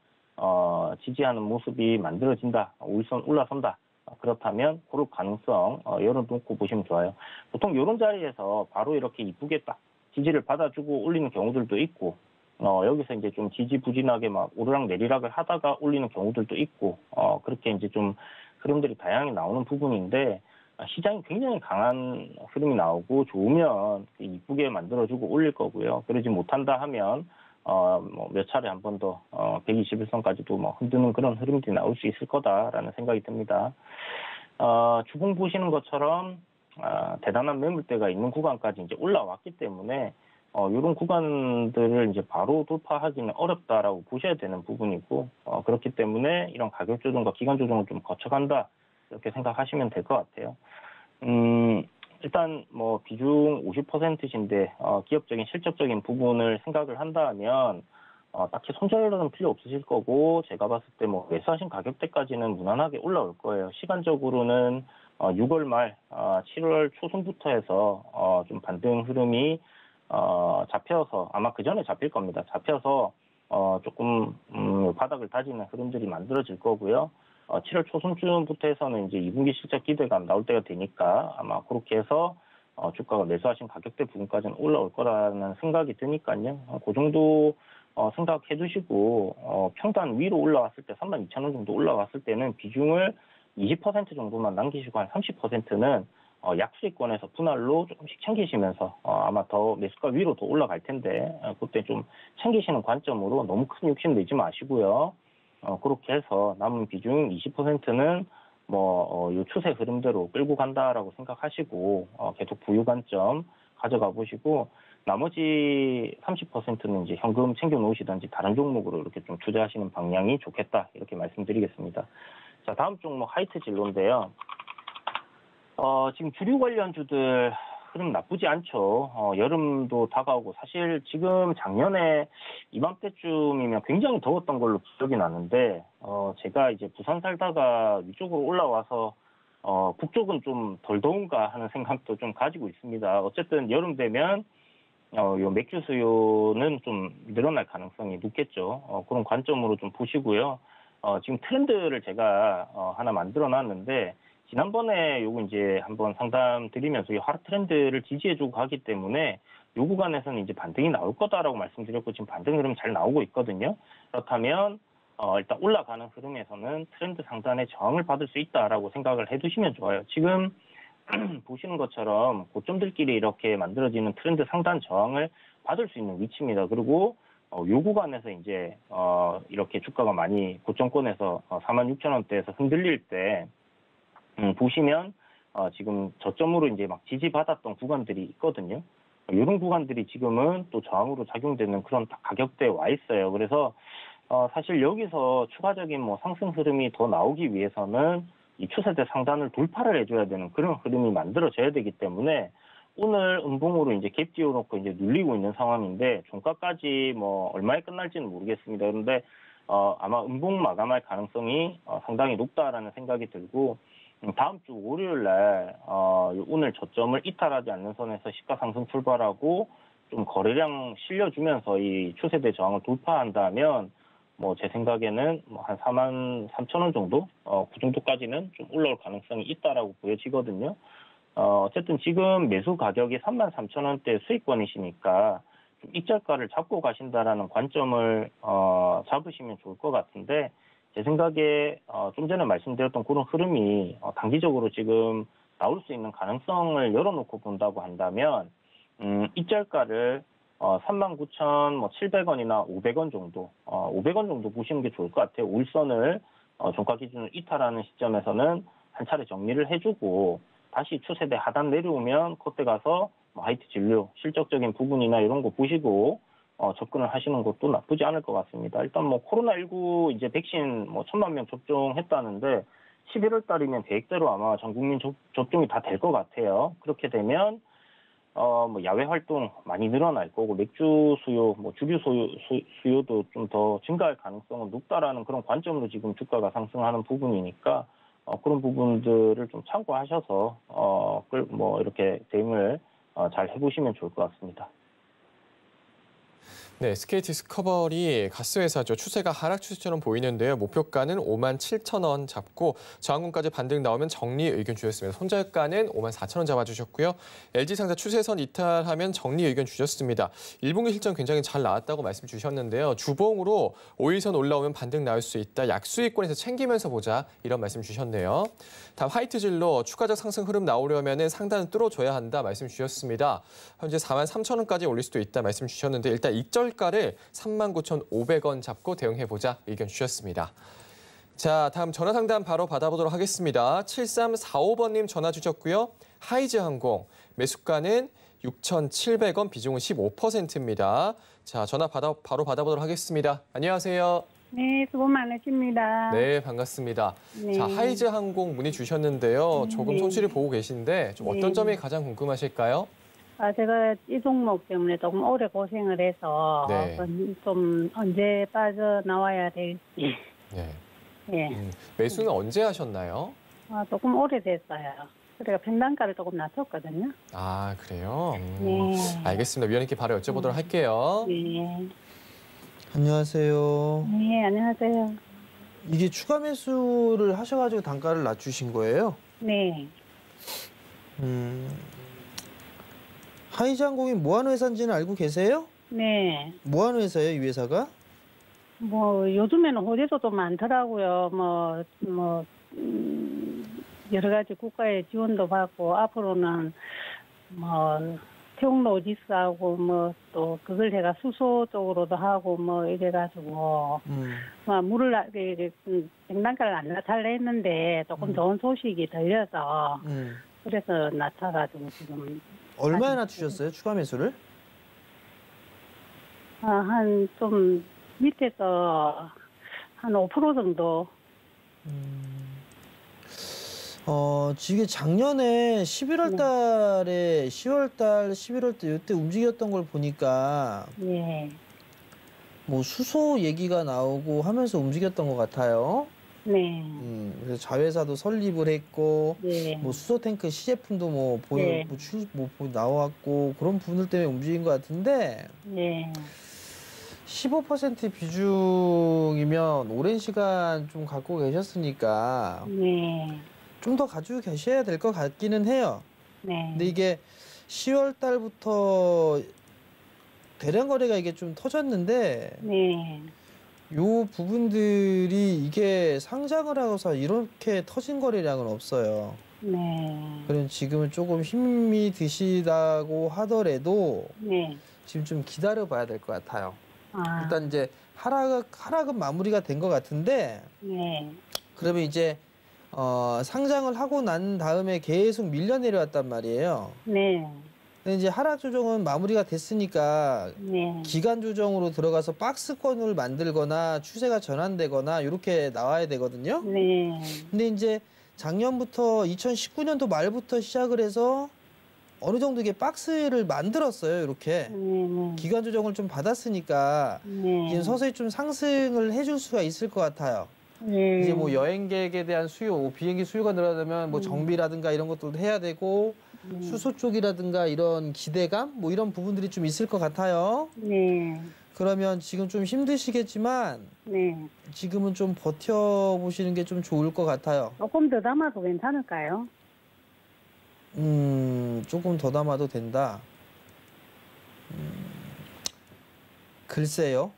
지지하는 모습이 만들어진다. 울선 올라선다. 그렇다면 그럴 가능성 열어놓고 보시면 좋아요. 보통 이런 자리에서 바로 이렇게 이쁘게 딱 지지를 받아주고 올리는 경우들도 있고 여기서 이제 좀 지지부진하게 막 오르락 내리락을 하다가 올리는 경우들도 있고 그렇게 이제 좀 흐름들이 다양하게 나오는 부분인데 시장이 굉장히 강한 흐름이 나오고 좋으면 이쁘게 만들어주고 올릴 거고요. 그러지 못한다 하면 뭐 몇 차례 한 번 더 121선까지도 뭐 흔드는 그런 흐름들이 나올 수 있을 거다라는 생각이 듭니다. 주봉 보시는 것처럼 대단한 매물대가 있는 구간까지 이제 올라왔기 때문에 이런 구간들을 이제 바로 돌파하기는 어렵다라고 보셔야 되는 부분이고 그렇기 때문에 이런 가격 조정과 기간 조정을 좀 거쳐간다 이렇게 생각하시면 될 것 같아요. 일단 뭐 비중 50%신데 기업적인 실적적인 부분을 생각을 한다면 딱히 손절은 필요 없으실 거고 제가 봤을 때 뭐 매수하신 가격대까지는 무난하게 올라올 거예요. 시간적으로는 6월 말 7월 초순부터 해서 좀 반등 흐름이 잡혀서 아마 그 전에 잡힐 겁니다. 잡혀서 조금 바닥을 다지는 흐름들이 만들어질 거고요. 7월 초순쯤부터 해서는 이제 2분기 실적 기대감 나올 때가 되니까 아마 그렇게 해서 주가가 매수하신 가격대 부분까지는 올라올 거라는 생각이 드니까요. 그 정도 생각해 두시고 평단 위로 올라왔을 때 32,000원 정도 올라왔을 때는 비중을 20% 정도만 남기시고 한 30%는 약수익권에서 분할로 조금씩 챙기시면서 아마 더 매수가 위로 더 올라갈 텐데 그때 좀 챙기시는 관점으로 너무 큰 욕심 내지 마시고요. 그렇게 해서 남은 비중 20%는 요 추세 흐름대로 끌고 간다라고 생각하시고 계속 보유 관점 가져가 보시고 나머지 30%는 이제 현금 챙겨 놓으시든지 다른 종목으로 이렇게 좀 투자하시는 방향이 좋겠다 이렇게 말씀드리겠습니다. 자, 다음 종목 하이트 진로인데요. 지금 주류 관련주들 흐름 나쁘지 않죠. 여름도 다가오고 사실 지금 작년에 이맘때쯤이면 굉장히 더웠던 걸로 기억이 나는데 제가 이제 부산 살다가 위쪽으로 올라와서 북쪽은 좀 덜 더운가 하는 생각도 좀 가지고 있습니다. 어쨌든 여름 되면 요 맥주 수요는 좀 늘어날 가능성이 높겠죠. 그런 관점으로 좀 보시고요. 지금 트렌드를 제가 하나 만들어 놨는데 지난번에 요거 이제 한번 상담 드리면서 이 하락 트렌드를 지지해주고 가기 때문에 요 구간에서는 이제 반등이 나올 거다라고 말씀드렸고 지금 반등 흐름 잘 나오고 있거든요. 그렇다면 일단 올라가는 흐름에서는 트렌드 상단에 저항을 받을 수 있다라고 생각을 해두시면 좋아요. 지금 보시는 것처럼 고점들끼리 이렇게 만들어지는 트렌드 상단 저항을 받을 수 있는 위치입니다. 그리고 요 구간에서 이제 이렇게 주가가 많이 고점권에서 46,000원대에서 흔들릴 때 보시면 지금 저점으로 이제 막 지지받았던 구간들이 있거든요. 이런 구간들이 지금은 또 저항으로 작용되는 그런 가격대에 와 있어요. 그래서 사실 여기서 추가적인 뭐 상승 흐름이 더 나오기 위해서는 이 추세대 상단을 돌파를 해줘야 되는 그런 흐름이 만들어져야 되기 때문에 오늘 음봉으로 이제 갭 띄워놓고 이제 눌리고 있는 상황인데 종가까지 뭐 얼마에 끝날지는 모르겠습니다. 그런데 아마 음봉 마감할 가능성이 상당히 높다라는 생각이 들고 다음 주 월요일 날 오늘 저점을 이탈하지 않는 선에서 시가 상승 출발하고 좀 거래량 실려주면서 이 추세대 저항을 돌파한다면 뭐 제 생각에는 뭐 한 43,000원 정도 그 정도까지는 좀 올라올 가능성이 있다라고 보여지거든요. 어쨌든 지금 매수 가격이 33,000원대 수익권이시니까 입절가를 잡고 가신다라는 관점을 잡으시면 좋을 것 같은데 제 생각에 좀 전에 말씀드렸던 그런 흐름이 단기적으로 지금 나올 수 있는 가능성을 열어놓고 본다고 한다면 입절가를 39,700원이나 500원 정도, 500원 정도 보시는 게 좋을 것 같아요. 울선을 종가 기준으로 이탈하는 시점에서는 한 차례 정리를 해주고 다시 추세대 하단 내려오면 그때 가서 하이트 진료, 실적적인 부분이나 이런 거 보시고 접근을 하시는 것도 나쁘지 않을 것 같습니다. 일단 뭐 코로나19 이제 백신 1,000만 명 접종했다는데 11월 달이면 계획대로 아마 전 국민 접종이 다 될 것 같아요. 그렇게 되면 뭐 야외 활동 많이 늘어날 거고 맥주 수요, 뭐 주류 수요도 좀 더 증가할 가능성은 높다라는 그런 관점으로 지금 주가가 상승하는 부분이니까 그런 부분들을 좀 참고하셔서 뭐 이렇게 대응을 잘 해보시면 좋을 것 같습니다.
네, SK 디스커버리 가스회사죠. 추세가 하락 추세처럼 보이는데요. 목표가는 57,000원 잡고 저항군까지 반등 나오면 정리 의견 주셨습니다. 손절가는 54,000원 잡아주셨고요. LG상사 추세선 이탈하면 정리 의견 주셨습니다. 1분기 실적 굉장히 잘 나왔다고 말씀 주셨는데요. 주봉으로 5일선 올라오면 반등 나올 수 있다. 약수익권에서 챙기면서 보자. 이런 말씀 주셨네요. 다음 화이트질로 추가적 상승 흐름 나오려면 상단을 뚫어줘야 한다. 말씀 주셨습니다. 현재 43,000원까지 올릴 수도 있다. 말씀 주셨는데 일단 입절가를 39,500원 잡고 대응해보자 의견 주셨습니다. 자, 다음 전화 상담 바로 받아보도록 하겠습니다. 7345번님 전화 주셨고요. 하이즈항공 매수가는 6,700원, 비중은 15%입니다. 자, 전화 바로 받아보도록 하겠습니다. 안녕하세요.
네, 수고 많으십니다.
네, 반갑습니다.
네.
자, 하이즈항공 문의 주셨는데요. 조금
네.
손실이 보고 계신데 좀 어떤
네.
점이 가장 궁금하실까요?
제가 이 종목 때문에 조금 오래 고생을 해서
네.
좀 언제 빠져나와야 될지.
네.
예.
매수는 언제 하셨나요?
조금 오래됐어요. 그래가 평단가를 조금 낮췄거든요.
아, 그래요?
네.
알겠습니다. 위원님께 바로 여쭤보도록 할게요.
네.
안녕하세요.
네, 안녕하세요.
이게 추가 매수를 하셔가지고 단가를 낮추신 거예요?
네.
하이즈항공이 뭐 하는 회사인지는 알고 계세요?
네.
뭐 하는 회사예요, 이 회사가?
뭐 요즘에는 호재도 많더라고요. 여러 가지 국가의 지원도 받고 앞으로는 태국 로지스하고 또 그걸 제가 수소 쪽으로도 하고 이래가지고 물을 백단가를 안 낮추려 했는데 조금 좋은 소식이 들려서 그래서 낮춰가지고 지금
얼마나 낮추셨어요, 추가 매수를?
한 좀 밑에서 한 5% 정도.
지금 작년에 11월 달에 10월 달, 11월 때 이때 움직였던 걸 보니까
예.
뭐 수소 얘기가 나오고 하면서 움직였던 것 같아요.
네.
그래서 자회사도 설립을 했고,
네.
뭐 수소 탱크 시제품도
네.
나왔고 그런 부분들 때문에 움직인 것 같은데.
네.
15% 비중이면 오랜 시간 좀 갖고 계셨으니까
네.
좀 더 가지고 계셔야 될 것 같기는 해요.
네.
근데 이게 10월 달부터 대량 거래가 이게 좀 터졌는데
네.
요 부분들이 이게 상장을 하고서 이렇게 터진 거래량은 없어요.
네.
그럼 지금은 조금 힘이 드시다고 하더라도
네.
지금 좀 기다려 봐야 될 것 같아요. 일단 이제 하락은 마무리가 된 것 같은데
네.
그러면 이제 상장을 하고 난 다음에 계속 밀려 내려왔단 말이에요.
네.
근데 이제 하락 조정은 마무리가 됐으니까
네.
기간 조정으로 들어가서 박스권을 만들거나 추세가 전환되거나 이렇게 나와야 되거든요.
네.
근데 이제 작년부터 2019년도 말부터 시작을 해서 어느 정도 이게 박스를 만들었어요. 이렇게
네.
기간 조정을 좀 받았으니까
네.
이제 서서히 좀 상승을 해줄 수가 있을 것 같아요.
네.
이제 뭐 여행객에 대한 수요, 비행기 수요가 늘어나면 뭐 정비라든가 이런 것도 해야 되고 수소 쪽이라든가 이런 기대감 뭐 이런 부분들이 좀 있을 것 같아요.
네.
그러면 지금 좀 힘드시겠지만
네.
지금은 좀 버텨보시는 게 좀 좋을 것 같아요.
조금 더 담아도 괜찮을까요?
조금 더 담아도 된다. 글쎄요.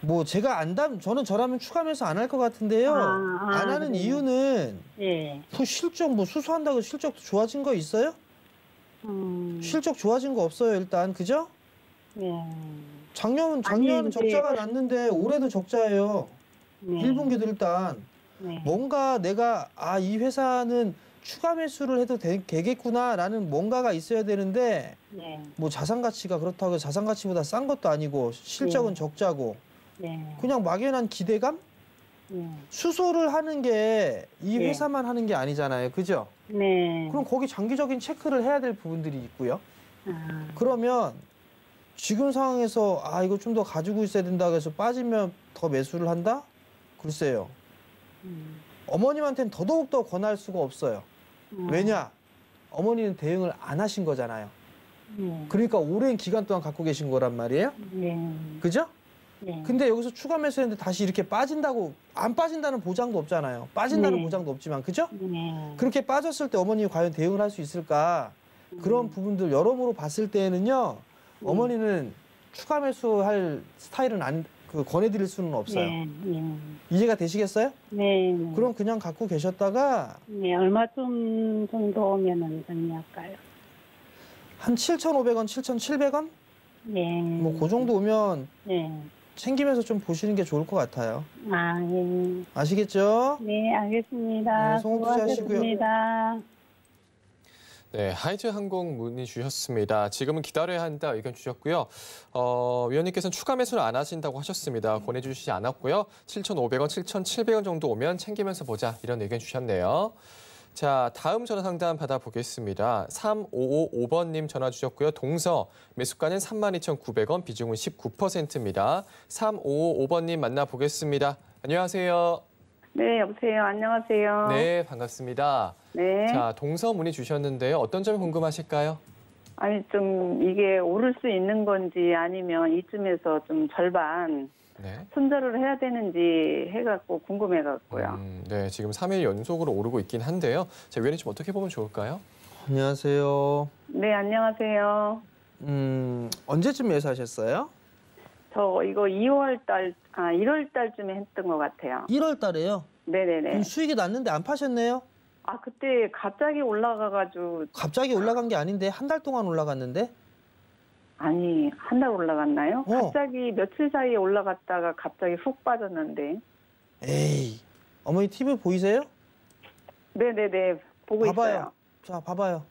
뭐 제가 저는 저라면 추가매수 안 할 것 같은데요. 안 하는
그래요?
이유는
예.
뭐 실적 뭐 수수한다고 실적 좋아진 거 있어요? 실적 좋아진 거 없어요 일단 그죠?
예.
작년은
아니,
적자가 났는데 올해도 적자예요.
네.
1분기도 일단
네.
뭔가 내가 이 회사는 추가 매수를 해도 되겠구나라는 뭔가가 있어야 되는데
네.
뭐 자산 가치가 그렇다고 자산 가치보다 싼 것도 아니고 실적은 적자고
네.
그냥 막연한 기대감?
네.
수소를 하는 게 이
네.
회사만 하는 게 아니잖아요. 그죠?
네.
그럼 거기 장기적인 체크를 해야 될 부분들이 있고요.
아,
그러면 지금 상황에서 이거 좀 더 가지고 있어야 된다 해서 빠지면 더 매수를 한다? 글쎄요. 어머님한테는 더더욱 더 권할 수가 없어요. 왜냐? 어머니는 대응을 안 하신 거잖아요.
네.
그러니까 오랜 기간 동안 갖고 계신 거란 말이에요.
네.
그죠?
네.
근데 여기서 추가 매수했는데 다시 이렇게 빠진다고 안 빠진다는 보장도 없잖아요. 빠진다는
네.
보장도 없지만 그죠?
네.
그렇게 빠졌을 때 어머님이 과연 대응을 할 수 있을까? 그런 부분들 여러모로 봤을 때에는요. 어머니는 추가 매수할 스타일은 권해드릴 수는 없어요.
네. 네.
이해가 되시겠어요?
네.
그럼 그냥 갖고 계셨다가
네. 얼마쯤 정도 오면은 정리할까요?
한 7,500원, 7,700원?
네.
뭐 그 정도 오면
네.
챙기면서 좀 보시는 게 좋을 것 같아요.
아, 예.
아시겠죠?
네, 알겠습니다.
네, 송호투자하시고요.
수고하셨습니다.
네, 하이즈항공 문의 주셨습니다. 지금은 기다려야 한다 의견 주셨고요. 위원님께서는 추가 매수는 안 하신다고 하셨습니다. 권해주시지 않았고요. 7,500원, 7,700원 정도 오면 챙기면서 보자 이런 의견 주셨네요. 자, 다음 전화 상담 받아보겠습니다. 3555번님 전화 주셨고요. 동서 매수가는 32,900원, 비중은 19%입니다. 3555번님 만나보겠습니다. 안녕하세요.
네, 여보세요. 안녕하세요.
네, 반갑습니다.
네.
자, 동서 문의 주셨는데요. 어떤 점이 궁금하실까요?
아니, 좀 이게 오를 수 있는 건지 아니면 이쯤에서 좀 절반
네.
손절을 해야 되는지 해갖고 궁금해갖고요.
네, 지금 3일 연속으로 오르고 있긴 한데요. 자, 위원님 좀 어떻게 보면 좋을까요?
안녕하세요.
네, 안녕하세요.
언제쯤 매수하셨어요?
저 이거 1월 달쯤에 했던 것 같아요.
1월 달에요?
네네네.
그럼 수익이 났는데 안 파셨네요?
아, 그때 갑자기 올라가가지고,
갑자기 올라간 게 아닌데 한 달 동안 올라갔는데?
아니, 한 달 올라갔나요? 갑자기 며칠 사이에 올라갔다가 갑자기 훅 빠졌는데.
에이, 어머니 TV 보이세요?
네네네, 보고
봐봐요.
있어요.
자, 봐봐요.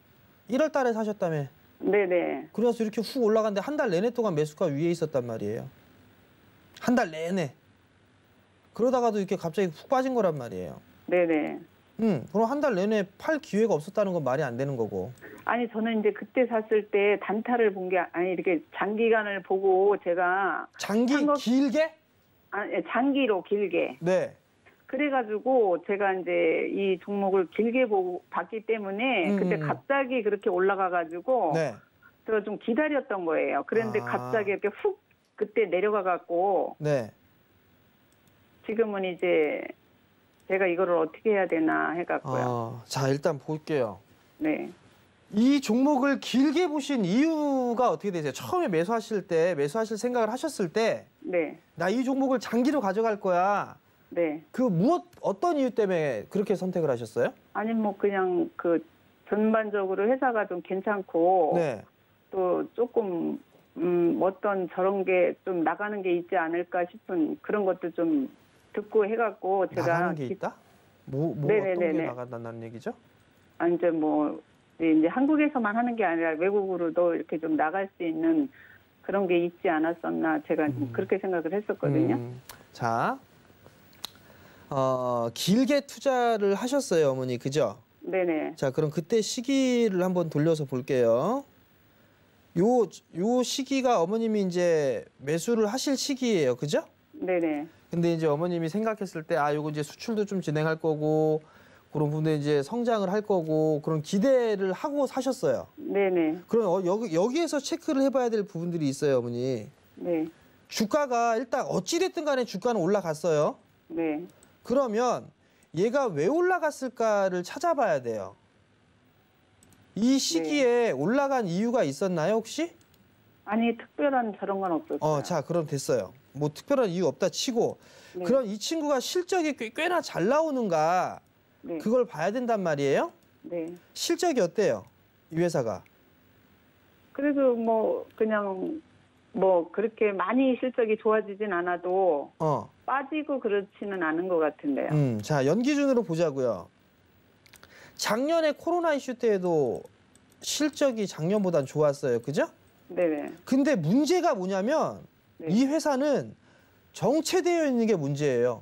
1월 달에 사셨다며.
네네.
그래서 이렇게 훅 올라갔는데 한 달 내내 동안 매수가 위에 있었단 말이에요. 한 달 내내. 그러다가도 이렇게 갑자기 훅 빠진 거란 말이에요.
네네.
그럼 한 달 내내 팔 기회가 없었다는 건 말이 안 되는 거고.
아니, 저는 이제 그때 샀을 때 단타를 본 게 아니, 이렇게 장기간을 보고 제가.
길게?
아니, 장기로 길게.
네.
그래가지고 제가 이제 이 종목을 길게 봤기 때문에 그때 갑자기 그렇게 올라가가지고.
네.
제가 좀 기다렸던 거예요. 그런데 갑자기 이렇게 훅 그때 내려가갖고.
네.
지금은 이제 제가 이거를 어떻게 해야 되나 해갖고요.
자, 일단 볼게요.
네.
이 종목을 길게 보신 이유가 어떻게 되세요? 처음에 매수하실 생각을 하셨을 때,
네.
나 이 종목을 장기로 가져갈 거야.
네.
어떤 이유 때문에 그렇게 선택을 하셨어요?
아니, 뭐, 그냥 전반적으로 회사가 좀 괜찮고.
네.
또 조금, 어떤 저런 게 좀 나가는 게 있지 않을까 싶은 그런 것도 좀 듣고 해갖고 제가.
나가는 게 있다? 어떤 게 나간다는 얘기죠?
아니, 이제 한국에서만 하는 게 아니라 외국으로도 이렇게 좀 나갈 수 있는 그런 게 있지 않았었나 제가 그렇게 생각을 했었거든요.
자, 길게 투자를 하셨어요, 어머니, 그죠?
네네.
자, 그럼 그때 시기를 한번 돌려서 볼게요. 요 시기가 어머님이 이제 매수를 하실 시기예요, 그죠?
네네.
근데 이제 어머님이 생각했을 때, 요거 이제 수출도 좀 진행할 거고, 그런 부분에 이제 성장을 할 거고, 그런 기대를 하고 사셨어요.
네네.
그럼 여기에서 체크를 해봐야 될 부분들이 있어요, 어머니.
네.
주가가 일단 어찌됐든 간에 주가는 올라갔어요.
네.
그러면 얘가 왜 올라갔을까를 찾아봐야 돼요. 이 시기에 올라간 이유가 있었나요, 혹시?
아니 특별한 저런 건 없었어요.
자, 그럼 됐어요. 뭐 특별한 이유 없다 치고
네.
그럼 이 친구가 실적이 꽤나 잘 나오는가
네.
그걸 봐야 된단 말이에요.
네.
실적이 어때요? 이 회사가.
그래도 뭐 그냥 뭐 그렇게 많이 실적이 좋아지진 않아도 빠지고 그렇지는 않은 것 같은데요.
자, 연기준으로 보자고요. 작년에 코로나 이슈 때에도 실적이 작년보단 좋았어요. 그죠?
네네.
근데 문제가 뭐냐면
네.
이 회사는 정체되어 있는 게 문제예요.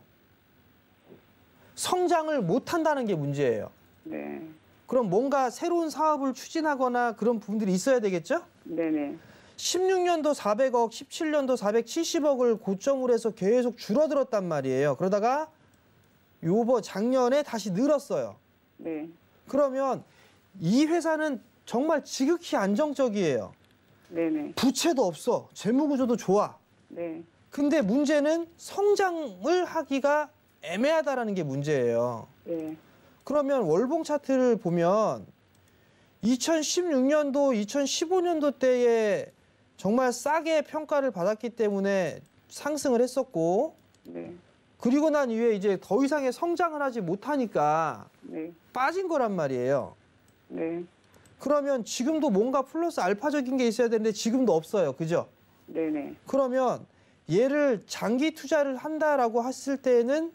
성장을 못 한다는 게 문제예요.
네.
그럼 뭔가 새로운 사업을 추진하거나 그런 부분들이 있어야 되겠죠?
네네.
16년도 400억, 17년도 470억을 고점으로 해서 계속 줄어들었단 말이에요. 그러다가 작년에 다시 늘었어요.
네.
그러면 이 회사는 정말 지극히 안정적이에요.
네네.
부채도 없어. 재무구조도 좋아.
네.
근데 문제는 성장을 하기가 애매하다라는 게 문제예요.
네.
그러면 월봉 차트를 보면 2016년도, 2015년도 때에 정말 싸게 평가를 받았기 때문에 상승을 했었고
네.
그리고 난 이후에 이제 더 이상의 성장을 하지 못하니까
네.
빠진 거란 말이에요.
네.
그러면 지금도 뭔가 플러스 알파적인 게 있어야 되는데 지금도 없어요. 그죠?
네네.
그러면 얘를 장기 투자를 한다라고 했을 때는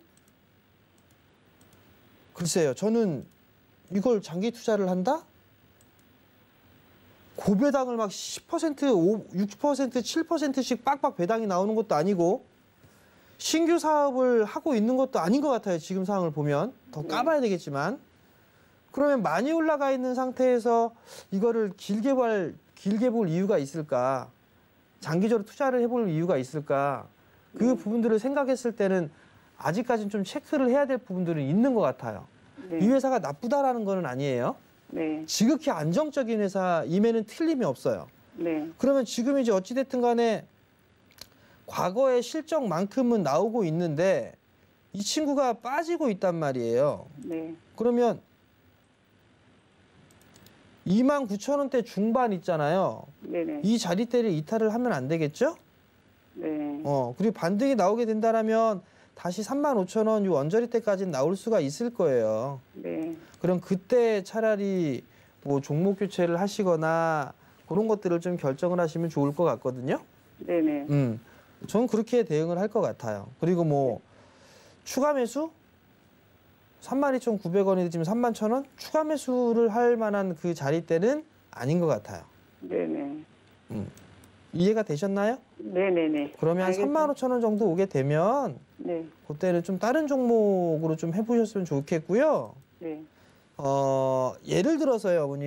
글쎄요. 저는 이걸 장기 투자를 한다? 고배당을 막 10%, 6%, 7%씩 빡빡 배당이 나오는 것도 아니고 신규 사업을 하고 있는 것도 아닌 것 같아요. 지금 상황을 보면. 더 까봐야 되겠지만. 그러면 많이 올라가 있는 상태에서 이거를 길게 볼 이유가 있을까? 장기적으로 투자를 해볼 이유가 있을까? 그 부분들을 생각했을 때는 아직까지는 좀 체크를 해야 될 부분들은 있는 것 같아요.
네.
이 회사가 나쁘다라는 건 아니에요.
네.
지극히 안정적인 회사임에는 틀림이 없어요.
네.
그러면 지금 이제 어찌됐든 간에 과거의 실적만큼은 나오고 있는데 이 친구가 빠지고 있단 말이에요.
네.
그러면 29,000원대 중반 있잖아요.
네네.
이 자리대를 이탈을 하면 안 되겠죠?
네.
그리고 반등이 나오게 된다라면 다시 35,000원 이 원저리 때까지는 나올 수가 있을 거예요.
네.
그럼 그때 차라리 뭐 종목 교체를 하시거나 그런 것들을 좀 결정을 하시면 좋을 것 같거든요.
네네.
저는 그렇게 대응을 할 것 같아요. 그리고 뭐 추가 매수 32,900원이 지금 31,000원 추가 매수를 할 만한 그 자리대는 아닌 것 같아요.
네네.
이해가 되셨나요?
네네네.
그러면 한
알겠습니다.
35,000원 정도 오게 되면
네.
그때는 좀 다른 종목으로 좀 해보셨으면 좋겠고요.
네.
예를 들어서요, 어머니.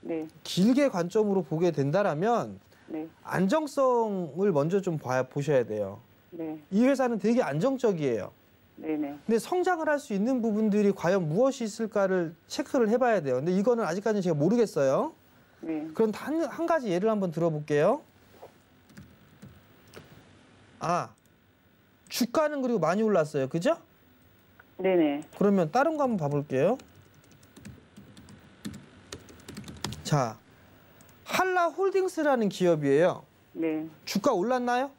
네.
길게 관점으로 보게 된다라면
네.
안정성을 먼저 좀 보셔야 돼요.
네.
이 회사는 되게 안정적이에요.
네네.
근데 성장을 할 수 있는 부분들이 과연 무엇이 있을까를 체크를 해봐야 돼요. 근데 이거는 아직까지는 제가 모르겠어요.
네.
그럼 한 가지 예를 한번 들어볼게요. 주가는 그리고 많이 올랐어요. 그죠?
네네.
그러면 다른 거 한번 봐볼게요. 자, 한라홀딩스라는 기업이에요.
네.
주가 올랐나요?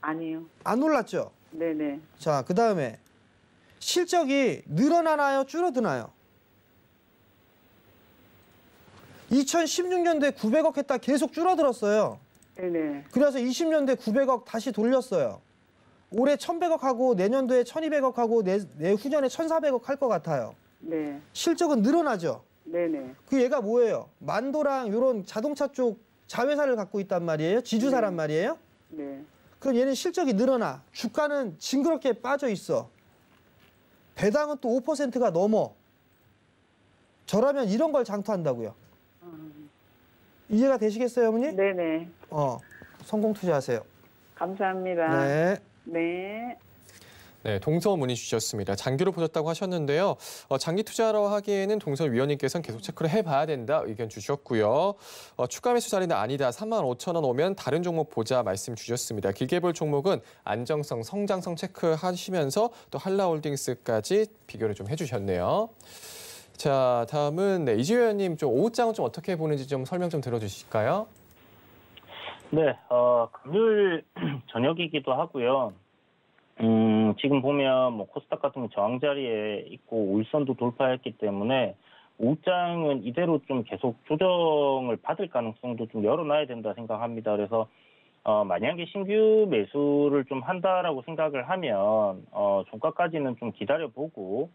아니요.
안 올랐죠?
네네.
자, 그 다음에 실적이 늘어나나요? 줄어드나요? 2016년도에 900억 했다 계속 줄어들었어요.
네네.
그래서 20년도에 900억 다시 돌렸어요. 올해 1100억 하고 내년도에 1200억 하고 내후년에 1400억 할 것 같아요.
네.
실적은 늘어나죠.
네네.
그 얘가 뭐예요? 만도랑 이런 자동차 쪽 자회사를 갖고 있단 말이에요. 지주사란 말이에요.
네.
그럼 얘는 실적이 늘어나. 주가는 징그럽게 빠져 있어. 배당은 또 5%가 넘어. 저라면 이런 걸 장투한다고요. 이해가 되시겠어요, 어머니?
네네.
성공 투자하세요.
감사합니다.
네.
네.
네, 동서 문의 주셨습니다. 장기로 보셨다고 하셨는데요. 장기 투자로 하기에는 동서 위원님께서는 계속 체크를 해봐야 된다 의견 주셨고요. 추가 매수 자리는 아니다. 35,000원 오면 다른 종목 보자 말씀 주셨습니다. 길게 볼 종목은 안정성, 성장성 체크하시면서 또 한라홀딩스까지 비교를 좀 해주셨네요. 자, 다음은 이지호 의원님 좀 오후장은 좀 어떻게 보는지 좀 설명 좀 들어주실까요?
네, 금요일 저녁이기도 하고요. 지금 보면 뭐 코스닥 같은 경우 저항 자리에 있고 울선도 돌파했기 때문에 오후장은 이대로 좀 계속 조정을 받을 가능성도 좀 열어놔야 된다 생각합니다. 그래서 만약에 신규 매수를 좀 한다라고 생각을 하면 종가까지는 좀 기다려보고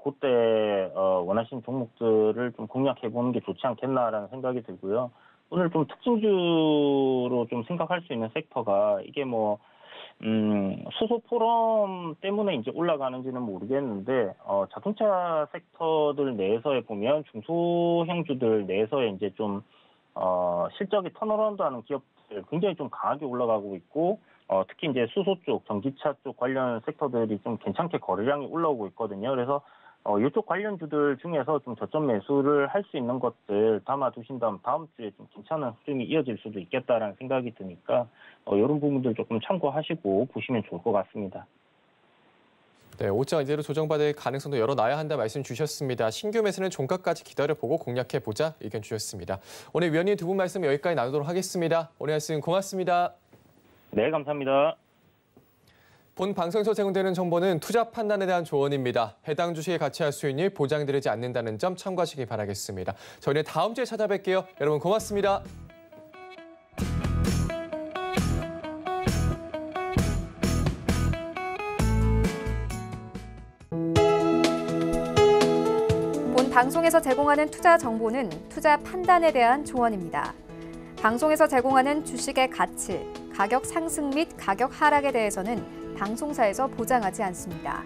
그때 원하시는 종목들을 좀 공략해 보는 게 좋지 않겠나라는 생각이 들고요. 오늘 좀 특징주로 좀 생각할 수 있는 섹터가 이게 뭐 수소 포럼 때문에 이제 올라가는지는 모르겠는데 자동차 섹터들 내에서에 보면 중소형주들 내에서에 이제 좀 실적이 턴어라운드하는 기업들 굉장히 좀 강하게 올라가고 있고 특히 이제 수소 쪽, 전기차 쪽 관련 섹터들이 좀 괜찮게 거래량이 올라오고 있거든요. 그래서 이쪽 관련주들 중에서 좀 저점 매수를 할 수 있는 것들 담아두신다면 다음 주에 좀 괜찮은 흐름이 이어질 수도 있겠다라는 생각이 드니까 이런 부분들 조금 참고하시고 보시면 좋을 것 같습니다.
네, 오후장 이대로 조정받을 가능성도 열어놔야 한다 말씀 주셨습니다. 신규 매수는 종가까지 기다려보고 공략해보자 의견 주셨습니다. 오늘 위원님 두 분 말씀 여기까지 나누도록 하겠습니다. 오늘 말씀 고맙습니다.
네, 감사합니다.
본 방송에서 제공되는 정보는 투자 판단에 대한 조언입니다. 해당 주식의 가치와 수익률 보장드리지 않는다는 점 참고하시기 바라겠습니다. 저희는 다음 주에 찾아뵐게요. 여러분 고맙습니다.
본 방송에서 제공하는 투자 정보는 투자 판단에 대한 조언입니다. 방송에서 제공하는 주식의 가치, 가격 상승 및 가격 하락에 대해서는 방송사에서 보장하지 않습니다.